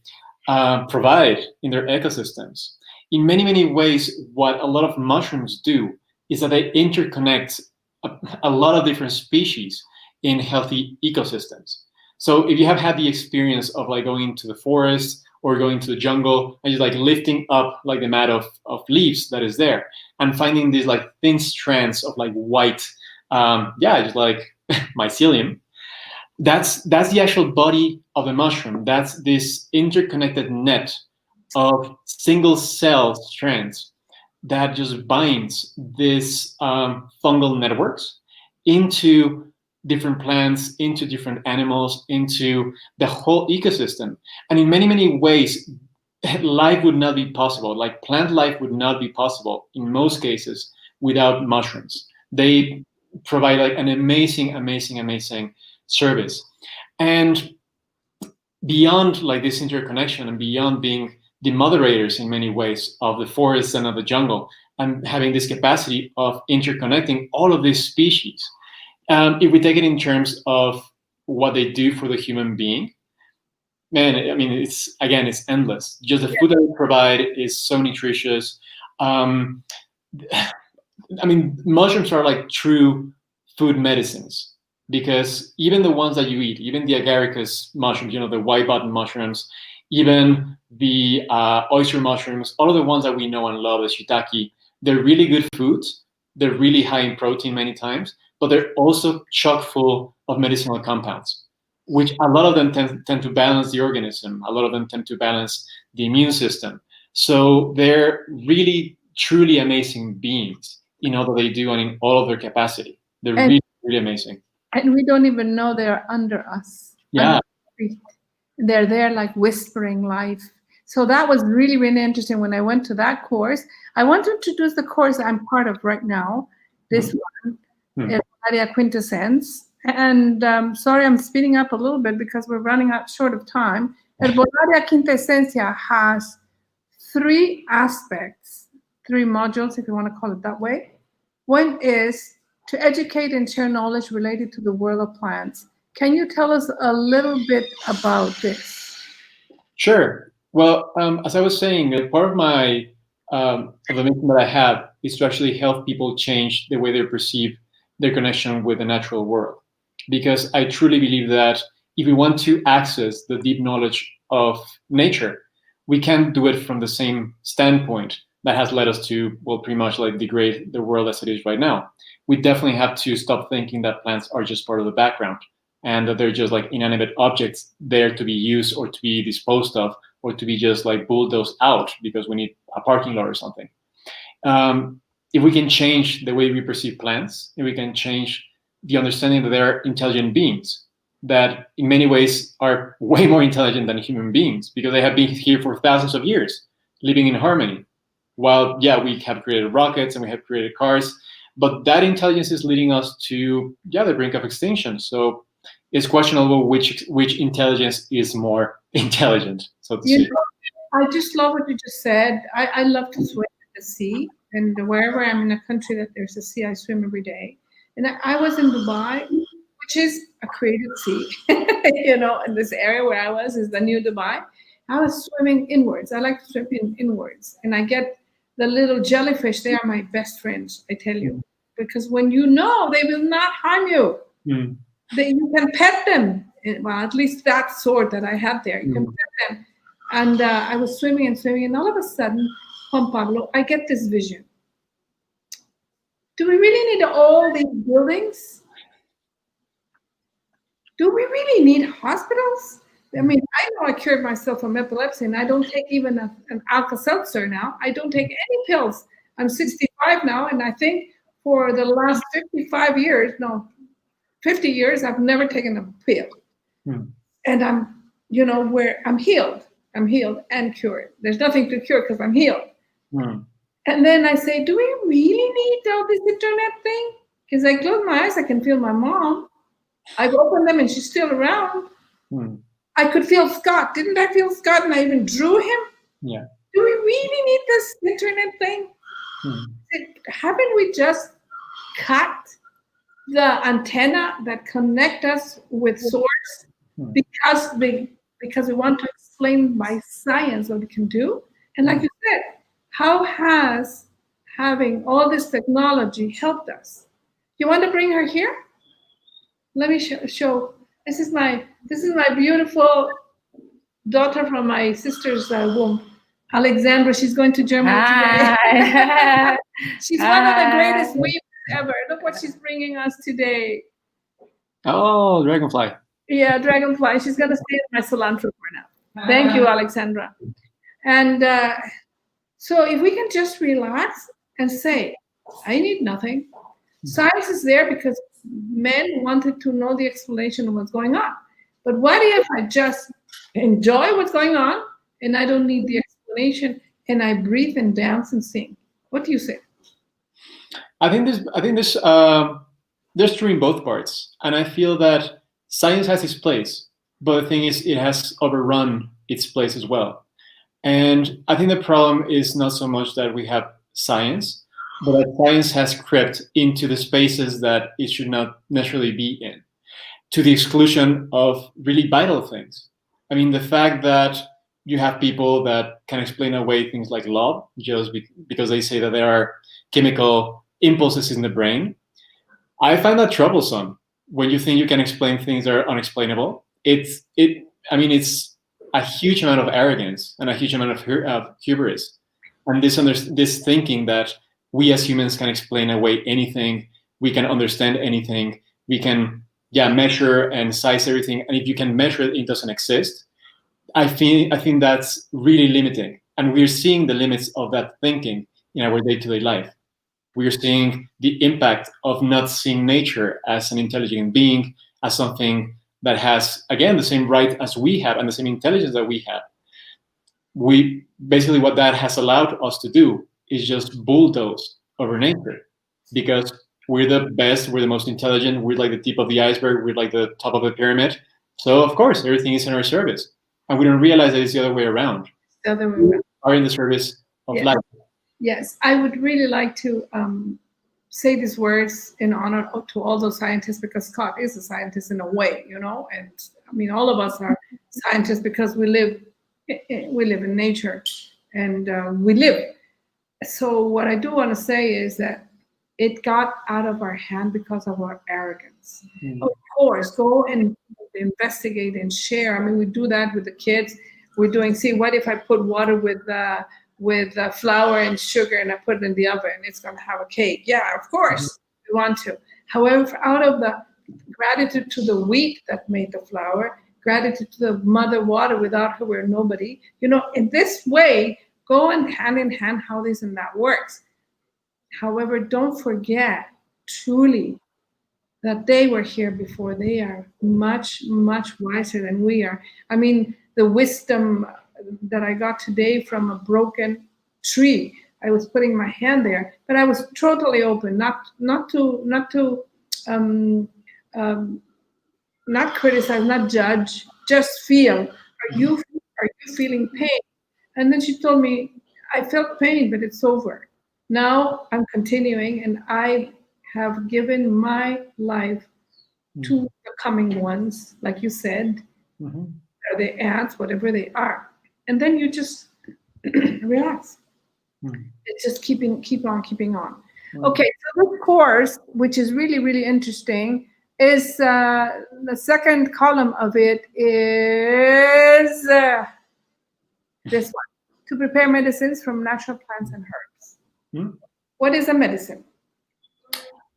provide in their ecosystems. In many ways, what a lot of mushrooms do is that they interconnect a lot of different species in healthy ecosystems. So if you have had the experience of like going into the forest or going to the jungle and just like lifting up like the mat of leaves that is there and finding these like thin strands of like white, just like mycelium, that's the actual body of the mushroom. That's this interconnected net of single cell strands that just binds these fungal networks into different plants, into different animals, into the whole ecosystem. And in many ways, life would not be possible. Like plant life would not be possible in most cases without mushrooms. They provide like an amazing service. And beyond like this interconnection and beyond being the moderators in many ways of the forest and of the jungle and having this capacity of interconnecting all of these species, if we take it in terms of what they do for the human being, man, I mean, it's endless. Just the food that we provide is so nutritious. I mean, mushrooms are like true food medicines because even the ones that you eat, even the agaricus mushrooms, the white button mushrooms, even the oyster mushrooms, all of the ones that we know and love, the shiitake, they're really good foods. They're really high in protein many times, but they're also chock full of medicinal compounds, which a lot of them tend to balance the organism. A lot of them tend to balance the immune system. So they're really, truly amazing beings in all that they do and in all of their capacity. They're really amazing. And we don't even know they're under us. Yeah. They're there like whispering life. So that was really interesting when I went to that course. I want to introduce the course I'm part of right now, this one, Herbolaria Quintessence. And sorry, I'm speeding up a little bit because we're running out short of time. Herbolaria Quintessencia has 3 aspects, 3 modules, if you want to call it that way. One is to educate and share knowledge related to the world of plants. Can you tell us a little bit about this? Sure. Well, as I was saying, part of my of the mission that I have is to actually help people change the way they perceive their connection with the natural world. Because I truly believe that if we want to access the deep knowledge of nature, we can't do it from the same standpoint that has led us to, well, pretty much like degrade the world as it is right now. We definitely have to stop thinking that plants are just part of the background and that they're just like inanimate objects there to be used or to be disposed of or to be just like bulldozed out because we need a parking lot or something. If we can change the way we perceive plants, if we can change the understanding that they're intelligent beings, that in many ways are way more intelligent than human beings because they have been here for thousands of years, living in harmony. While, we have created rockets and we have created cars, but that intelligence is leading us to, the brink of extinction. So it's questionable which intelligence is more intelligent, so to speak. I just love what you just said. I love to swim in the sea, and wherever I'm in a country that there's a sea, I swim every day. And I was in Dubai, which is a created sea, in this area where I was is the new Dubai. I was swimming inwards. I like to swim inwards, and I get the little jellyfish. They are my best friends, I tell you, because when you know they will not harm you. You can pet them. Well, at least that sort that I had there. You can pet them. And I was swimming, and all of a sudden, Juan Pablo, I get this vision. Do we really need all these buildings? Do we really need hospitals? I mean, I know I cured myself from epilepsy, and I don't take even an Alka-Seltzer now. I don't take any pills. I'm 65 now, and I think for the last 50 years, I've never taken a pill. And I'm, where I'm healed. I'm healed and cured. There's nothing to cure because I'm healed. And then I say, do we really need all this internet thing? Because I close my eyes, I can feel my mom. I open them and she's still around. I could feel Scott. Didn't I feel Scott? And I even drew him. Yeah. Do we really need this internet thing? Haven't we just cut the antenna that connect us with source because we want to explain by science what we can do? And like you said, how has having all this technology helped us? You want to bring her here? Let me show. This is my beautiful daughter from my sister's womb, Alexandra. She's going to Germany today. She's one of the greatest weavers ever. Look what she's bringing us today. Oh, dragonfly. Yeah, dragonfly. She's going to stay in my cilantro for now. Thank you, Alexandra. And so if we can just relax and say, I need nothing. Science is there because men wanted to know the explanation of what's going on. But what if I just enjoy what's going on and I don't need the explanation and I breathe and dance and sing? What do you say? I think there's true in both parts, and I feel that science has its place, but the thing is, it has overrun its place as well. And I think the problem is not so much that we have science, but that science has crept into the spaces that it should not necessarily be in, to the exclusion of really vital things. I mean, the fact that you have people that can explain away things like love just because they say that there are chemical impulses in the brain. I find that troublesome. When you think you can explain things that are unexplainable, it's a huge amount of arrogance and a huge amount of hubris, and this thinking that we as humans can explain away anything, we can understand anything, we can measure and size everything, and if you can measure it, it doesn't exist. I think that's really limiting, and we're seeing the limits of that thinking in our day-to-day life. We're seeing the impact of not seeing nature as an intelligent being, as something that has, again, the same right as we have and the same intelligence that we have. We basically, what that has allowed us to do is just bulldoze over nature, because we're the best, we're the most intelligent, we're like the tip of the iceberg, we're like the top of the pyramid. So of course, everything is in our service. And we don't realize that it's the other way around. The other way around. We are in the service of life. Yes, I would really like to say these words in honor to all those scientists, because Scott is a scientist in a way, and I mean, all of us are scientists because we live in nature, and we live. So what I do want to say is that it got out of our hand because of our arrogance. Of course, go and investigate and share. I mean, we do that with the kids. We're doing, what if I put water with flour and sugar and I put it in the oven, it's going to have a cake. Yeah, of course, we want to. However, out of the gratitude to the wheat that made the flour, gratitude to the mother water, without her we're nobody. In this way, go and hand in hand how this and that works. However, don't forget truly that they were here before. They are much, much wiser than we are. I mean, the wisdom that I got today from a broken tree. I was putting my hand there, but I was totally open, not criticize, not judge, just feel. Are you feeling pain? And then she told me, I felt pain, but it's over. Now I'm continuing, and I have given my life to the coming ones, like you said. Are they ants, whatever they are. And then you just relax. It's just keep on keeping on. Okay, so this course, which is really, really interesting, is the second column of it is this one: to prepare medicines from natural plants and herbs. What is a medicine?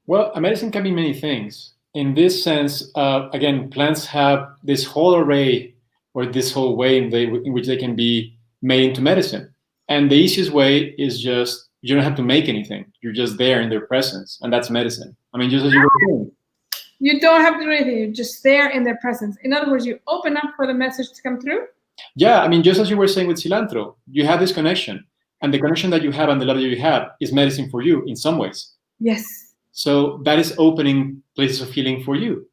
Well, a medicine can be many things. In this sense, again, plants have this whole array or this whole way in which they can be made into medicine. And the easiest way is just, you don't have to make anything. You're just there in their presence, and that's medicine. I mean, just as you were saying. You don't have to do anything. You're just there in their presence. In other words, you open up for the message to come through. Yeah, I mean, just as you were saying with cilantro, you have this connection, and the connection that you have and the love that you have is medicine for you in some ways. Yes. So that is opening places of healing for you.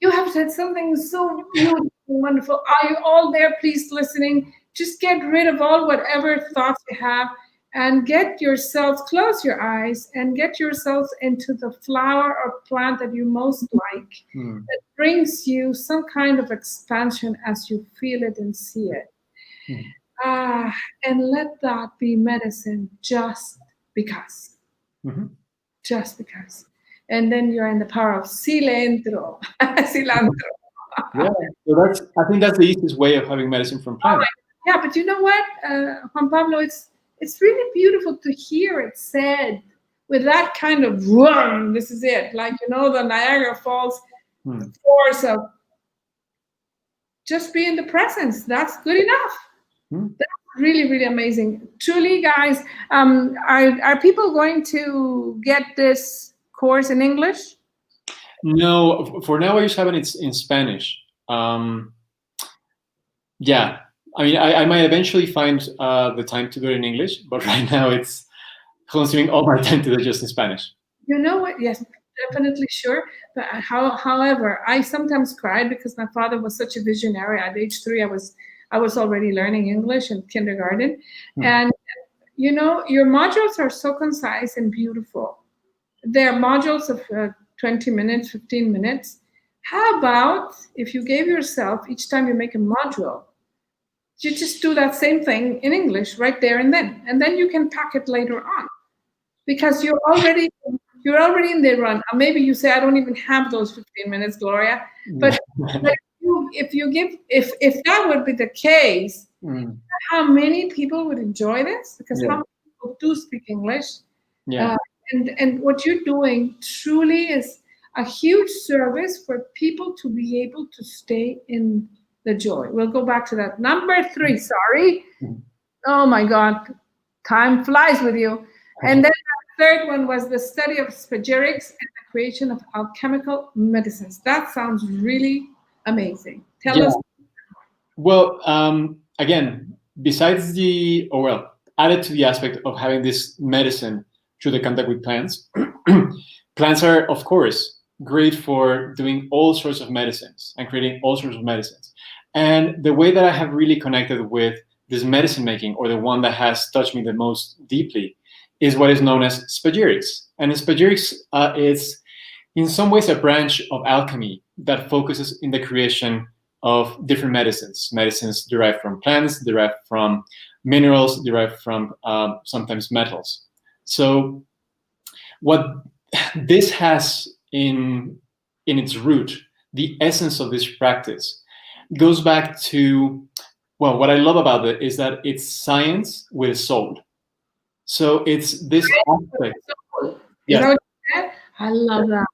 You have said something so beautiful, wonderful. Are you all there, please, listening? Just get rid of all whatever thoughts you have and get yourselves, close your eyes and get yourselves into the flower or plant that you most like, that brings you some kind of expansion as you feel it and see it. And let that be medicine just because. Just because. And then you're in the power of cilantro. Cilantro. Yeah, so I think that's the easiest way of having medicine from plants. Yeah, but you know what, Juan Pablo, it's really beautiful to hear it said with that kind of run. This is it, like, you know, the Niagara Falls force of just be in the presence. That's good enough. That's really, really amazing. Truly, guys, are people going to get this course in English? No, for now I just have it in Spanish. Yeah, I mean, I might eventually find the time to do it in English, but right now it's consuming all my time to do it just in Spanish. You know what? Yes, definitely, sure. But however, I sometimes cried because my father was such a visionary. At age 3, I was already learning English in kindergarten, and you know, your modules are so concise and beautiful. They're modules of 20 minutes, 15 minutes. How about if you gave yourself, each time you make a module, you just do that same thing in English right there and then you can pack it later on, because you're already in the run. Or maybe you say, I don't even have those 15 minutes, Gloria. But if that would be the case, how many people would enjoy this? Because how many people do speak English? And what you're doing truly is a huge service for people to be able to stay in the joy. We'll go back to that. Number 3, sorry. Oh my God, time flies with you. And then the third one was the study of spagyrics and the creation of alchemical medicines. That sounds really amazing. Tell us. Well, again, besides added to the aspect of having this medicine through the contact with plants, plants are, of course, great for doing all sorts of medicines and creating all sorts of medicines. And the way that I have really connected with this medicine making, or the one that has touched me the most deeply, is what is known as spagyrics. And spagyrics is in some ways a branch of alchemy that focuses in the creation of different medicines derived from plants, derived from minerals, derived from sometimes metals. So what this has in its root, the essence of this practice, goes back to, well, what I love about it is that it's science with a soul. So it's this aspect. You know what you said? I love that.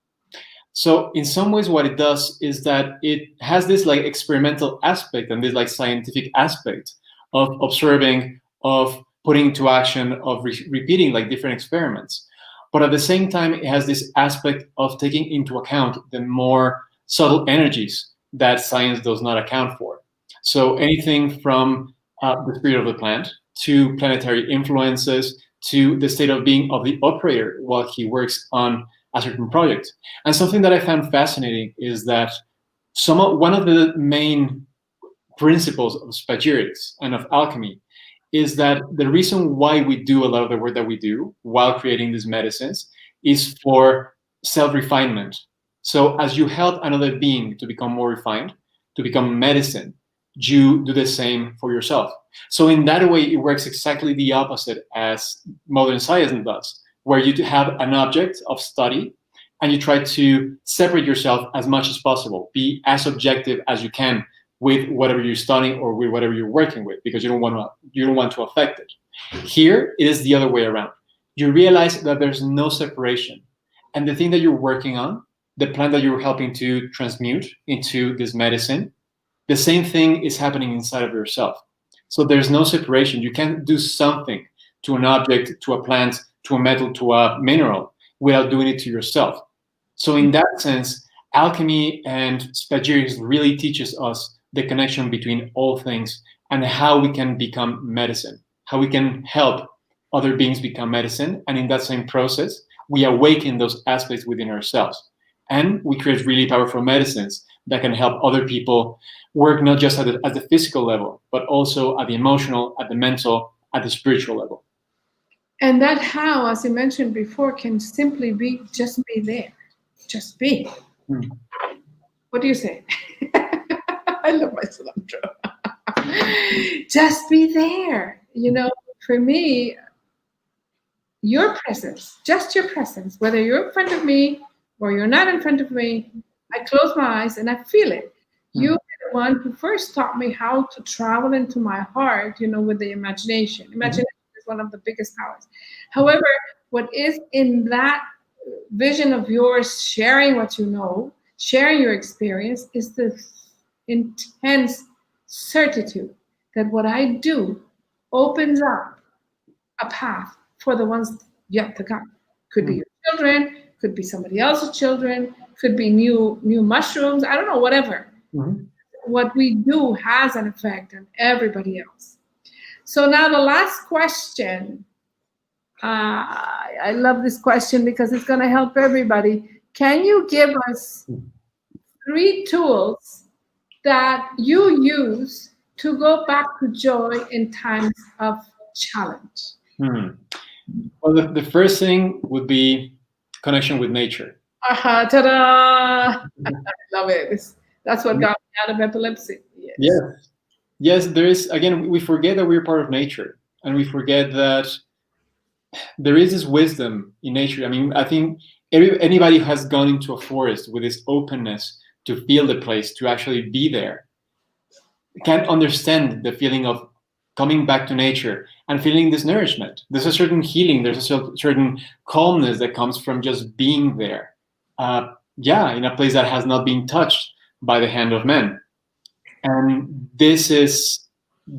So in some ways, what it does is that it has this like experimental aspect and this like scientific aspect of observing, of putting into action, of repeating like different experiments. But at the same time, it has this aspect of taking into account the more subtle energies that science does not account for. So anything from the spirit of the plant to planetary influences to the state of being of the operator while he works on a certain project. And something that I found fascinating is that one of the main principles of spagyrics and of alchemy is that the reason why we do a lot of the work that we do while creating these medicines is for self-refinement. So as you help another being to become more refined, to become medicine, you do the same for yourself. So in that way, it works exactly the opposite as modern science does, where you have an object of study and you try to separate yourself as much as possible, be as objective as you can with whatever you're studying or with whatever you're working with, because you don't want to affect it. Here, it is the other way around. You realize that there's no separation. And the thing that you're working on, the plant that you're helping to transmute into this medicine, The same thing is happening inside of yourself. So there's no separation. You can't do something to an object, to a plant, to a metal, to a mineral without doing it to yourself. So in that sense, alchemy and spagyrics really teaches us the connection between all things and how we can become medicine, how we can help other beings become medicine. And in that same process, we awaken those aspects within ourselves. And we create really powerful medicines that can help other people work not just at the physical level, but also at the emotional, at the mental, at the spiritual level. And that how, as you mentioned before, can simply be just be there. Just be. What do you say? I love my cilantro. Just be there. You know, for me, your presence, just your presence, whether you're in front of me or you're not in front of me, I close my eyes and I feel it. You are the one who first taught me how to travel into my heart, you know, with the imagination. Imagination is one of the biggest powers. However, what is in that vision of yours, sharing what you know, sharing your experience, is the intense certitude that what I do opens up a path for the ones yet to come. Could be your children, could be somebody else's children, could be new mushrooms, I don't know, whatever. What we do has an effect on everybody else. So now the last question. I love this question because it's going to help everybody. Can you give us 3 tools that you use to go back to joy in times of challenge? Well, the first thing would be connection with nature. Ta-da! I love it. That's what got me out of epilepsy. Yes, there is, again, we forget that we're part of nature, and we forget that there is this wisdom in nature. I mean, I think anybody who has gone into a forest with this openness to feel the place, to actually be there, can understand the feeling of coming back to nature and feeling this nourishment. There's a certain healing, there's a certain calmness that comes from just being there. In a place that has not been touched by the hand of man. And this is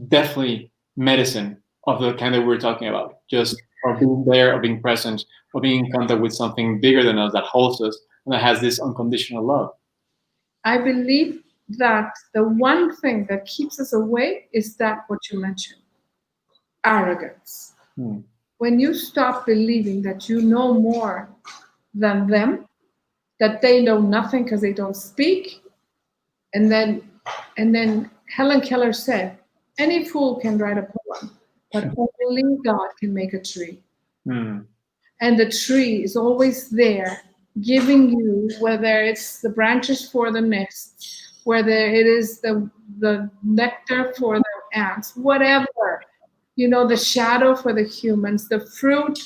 definitely medicine of the kind that we're talking about. Just of being there, of being present, of being in contact with something bigger than us that holds us and that has this unconditional love. I believe that the one thing that keeps us away is that what you mentioned, arrogance. When you stop believing that you know more than them, that they know nothing because they don't speak, and then Helen Keller said, any fool can write a poem, but only God can make a tree. And the tree is always there, giving you, whether it's the branches for the nest, whether it is the nectar for the ants, whatever, you know, the shadow for the humans, the fruit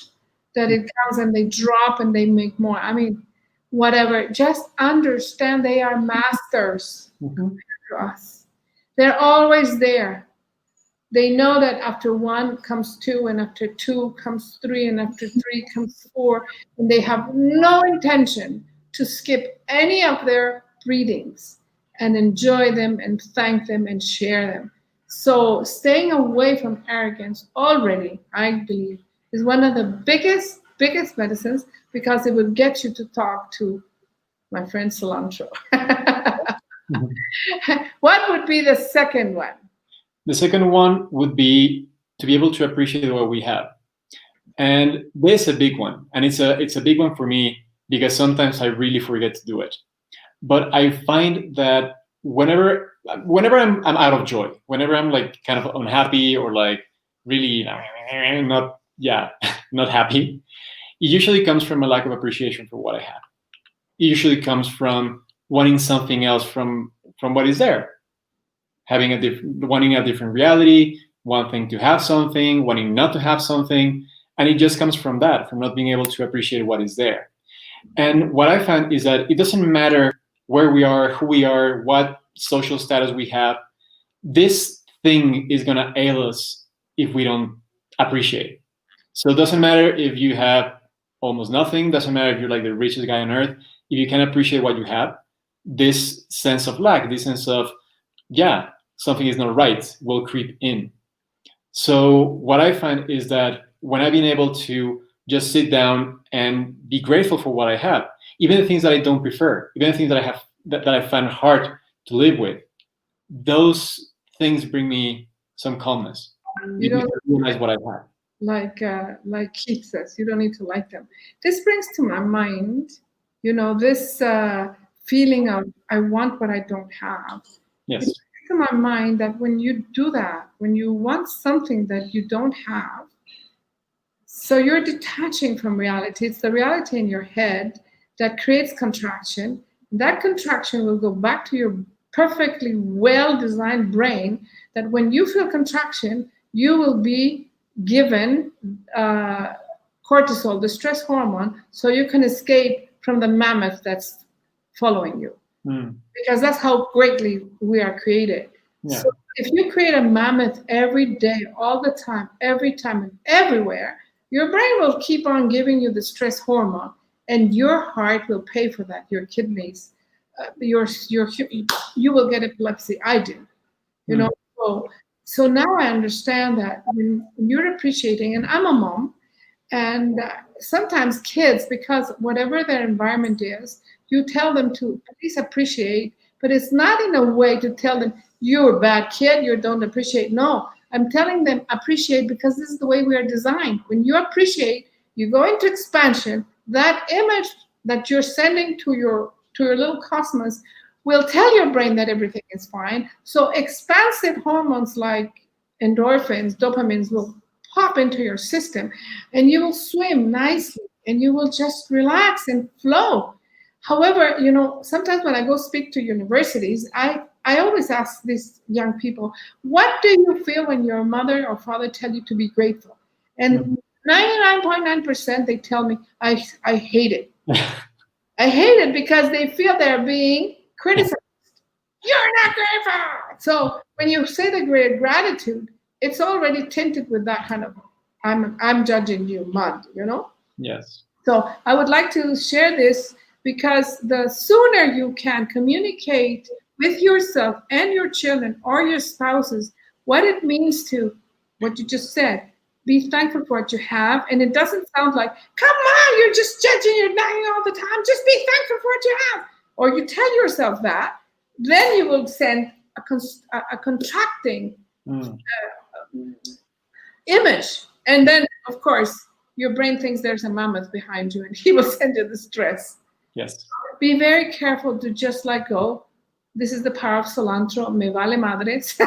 that it comes and they drop and they make more. I mean, whatever, just understand they are masters to us. They're always there. They know that after 1 comes 2, and after 2 comes 3, and after 3 comes 4, and they have no intention to skip any of their readings and enjoy them and thank them and share them. So staying away from arrogance already, I believe, is one of the biggest medicines, because it will get you to talk to my friend Cilantro. What would be the second one? The second one would be to be able to appreciate what we have. And this is a big one. And it's a big one for me because sometimes I really forget to do it. But I find that whenever I'm out of joy, whenever I'm like kind of unhappy or like really not happy, it usually comes from a lack of appreciation for what I have. It usually comes from wanting something else from what is there. Wanting a different reality, wanting to have something, wanting not to have something. And it just comes from that, from not being able to appreciate what is there. And what I found is that it doesn't matter where we are, who we are, what social status we have. This thing is going to ail us if we don't appreciate it. So it doesn't matter if you have almost nothing, doesn't matter if you're like the richest guy on earth. If you can appreciate what you have, this sense of lack, this sense of yeah, something is not right, will creep in. So what I find is that when I've been able to just sit down and be grateful for what I have, even the things that I don't prefer, even the things that I have that I find hard to live with, those things bring me some calmness. You Because don't I realize what I have. like Keith says, you don't need to like them. This brings to my mind, this feeling of I want what I don't have. It Yes. brings to my mind that when you do that, when you want something that you don't have, so you're detaching from reality. It's the reality in your head that creates contraction. That contraction will go back to your perfectly well-designed brain that when you feel contraction, you will be given cortisol, the stress hormone, so you can escape from the mammoth that's following you. Because that's how greatly we are created. Yeah. So if you create a mammoth every day, all the time, every time, and everywhere, your brain will keep on giving you the stress hormone, and your heart will pay for that. Your kidneys, you will get epilepsy. I do, you know. So now I understand that when you're appreciating, and I'm a mom, and sometimes kids, because whatever their environment is, you tell them to please appreciate, but it's not in a way to tell them you're a bad kid, you don't appreciate. No, I'm telling them appreciate because this is the way we are designed. When you appreciate, you go into expansion. That image that you're sending to your little cosmos will tell your brain that everything is fine. So expansive hormones like endorphins, dopamines will pop into your system, and you will swim nicely, and you will just relax and flow. However, sometimes when I go speak to universities, I always ask these young people, what do you feel when your mother or father tell you to be grateful? And 99.9% they tell me, I hate it. I hate it because they feel they're being criticized. You're not grateful. So when you say the great gratitude, it's already tinted with that kind of I'm judging you mud, Yes. So I would like to share this because the sooner you can communicate with yourself and your children or your spouses what it means to what you just said, be thankful for what you have. And it doesn't sound like, come on, you're just judging, you're nagging all the time. Just be thankful for what you have. Or you tell yourself that, then you will send a contracting image. And then, of course, your brain thinks there's a mammoth behind you and he will send you the stress. Yes. Be very careful to just let go. This is the power of cilantro. Me vale madres.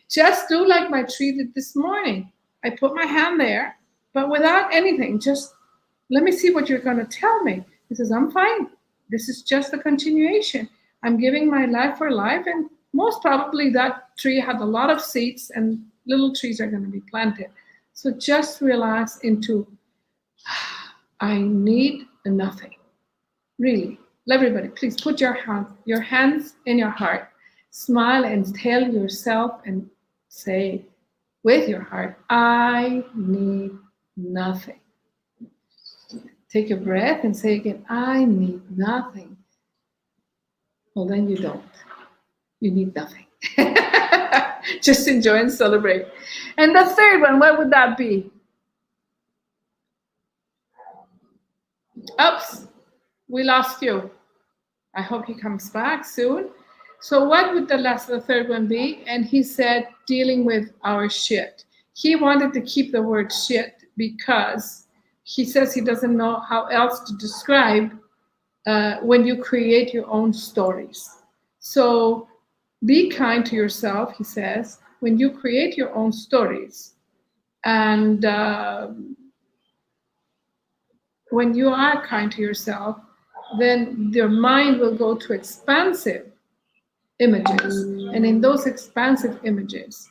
Just do like my tree did this morning. I put my hand there, but without anything. Just let me see what you're going to tell me. He says, I'm fine. This is just a continuation. I'm giving my life for life. And most probably that tree had a lot of seeds and little trees are going to be planted. So just relax into, I need nothing. Really. Everybody, please put your hands in your heart. Smile and tell yourself and say with your heart, I need nothing. Take a breath and say again, I need nothing. Well, then you don't. You need nothing. Just enjoy and celebrate. And the third one, what would that be? Oops, we lost you. I hope he comes back soon. So what would the third one be? And he said, dealing with our shit. He wanted to keep the word shit because he says he doesn't know how else to describe when you create your own stories. So be kind to yourself, he says, when you create your own stories. And when you are kind to yourself, then your mind will go to expansive images. And in those expansive images,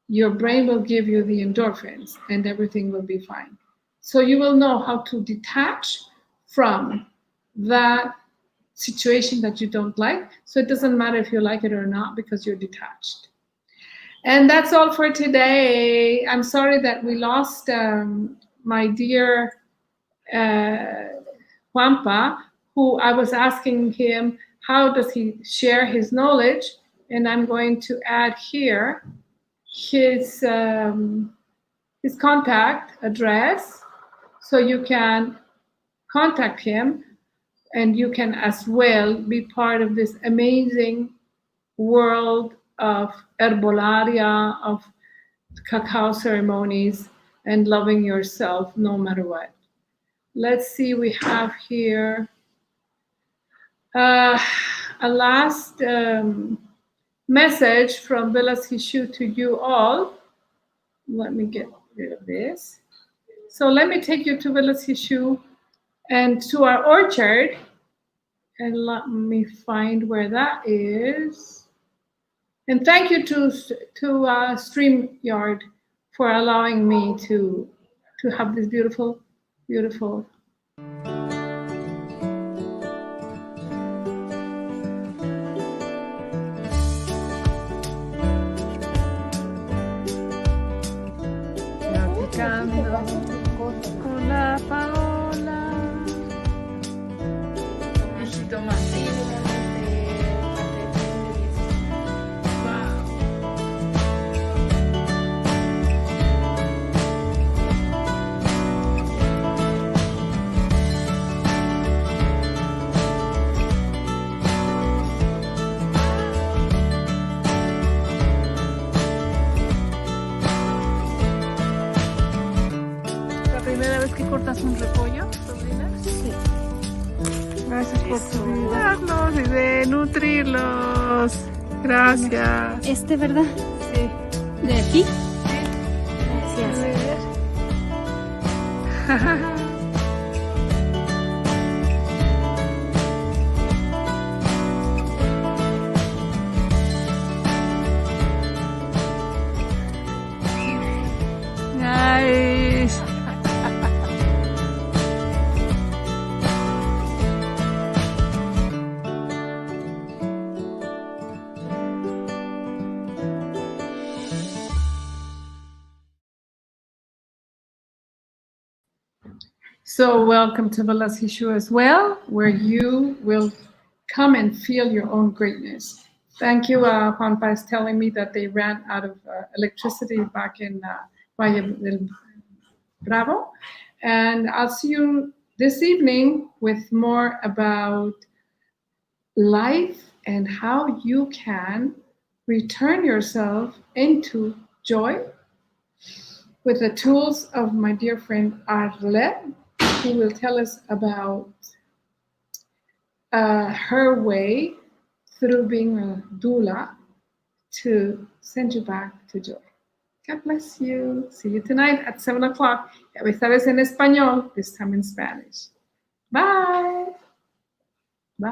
your brain will give you the endorphins and everything will be fine. So you will know how to detach from that situation that you don't like. So it doesn't matter if you like it or not because you're detached. And that's all for today. I'm sorry that we lost my dear Juanpa, who I was asking him how does he share his knowledge? And I'm going to add here his contact address, so you can contact him, and you can as well be part of this amazing world of herbolaria, of cacao ceremonies, and loving yourself no matter what. Let's see, we have here a last message from Vilas Hishu to you all. Let me get rid of this. So let me take you to Vilas Hishu and to our orchard. And let me find where that is. And thank you to StreamYard for allowing me to have this beautiful, beautiful. Hola, Paola. Hijito Martín. ¿Primera vez que cortas un repollo, sobrina? Sí. Gracias por cuidarlos y de nutrirlos. Gracias. ¿Verdad? Sí. ¿De aquí? Gracias. Nice. So welcome to Vilas Hishu as well, where you will come and feel your own greatness. Thank you. Juan Pa is telling me that they ran out of electricity back in Valle del Bravo. And I'll see you this evening with more about life and how you can return yourself into joy with the tools of my dear friend Arlette, who will tell us about her way through being a doula to send you back to joy. God bless you. See you tonight at 7 o'clock. Esta vez en español, this time in Spanish. Bye.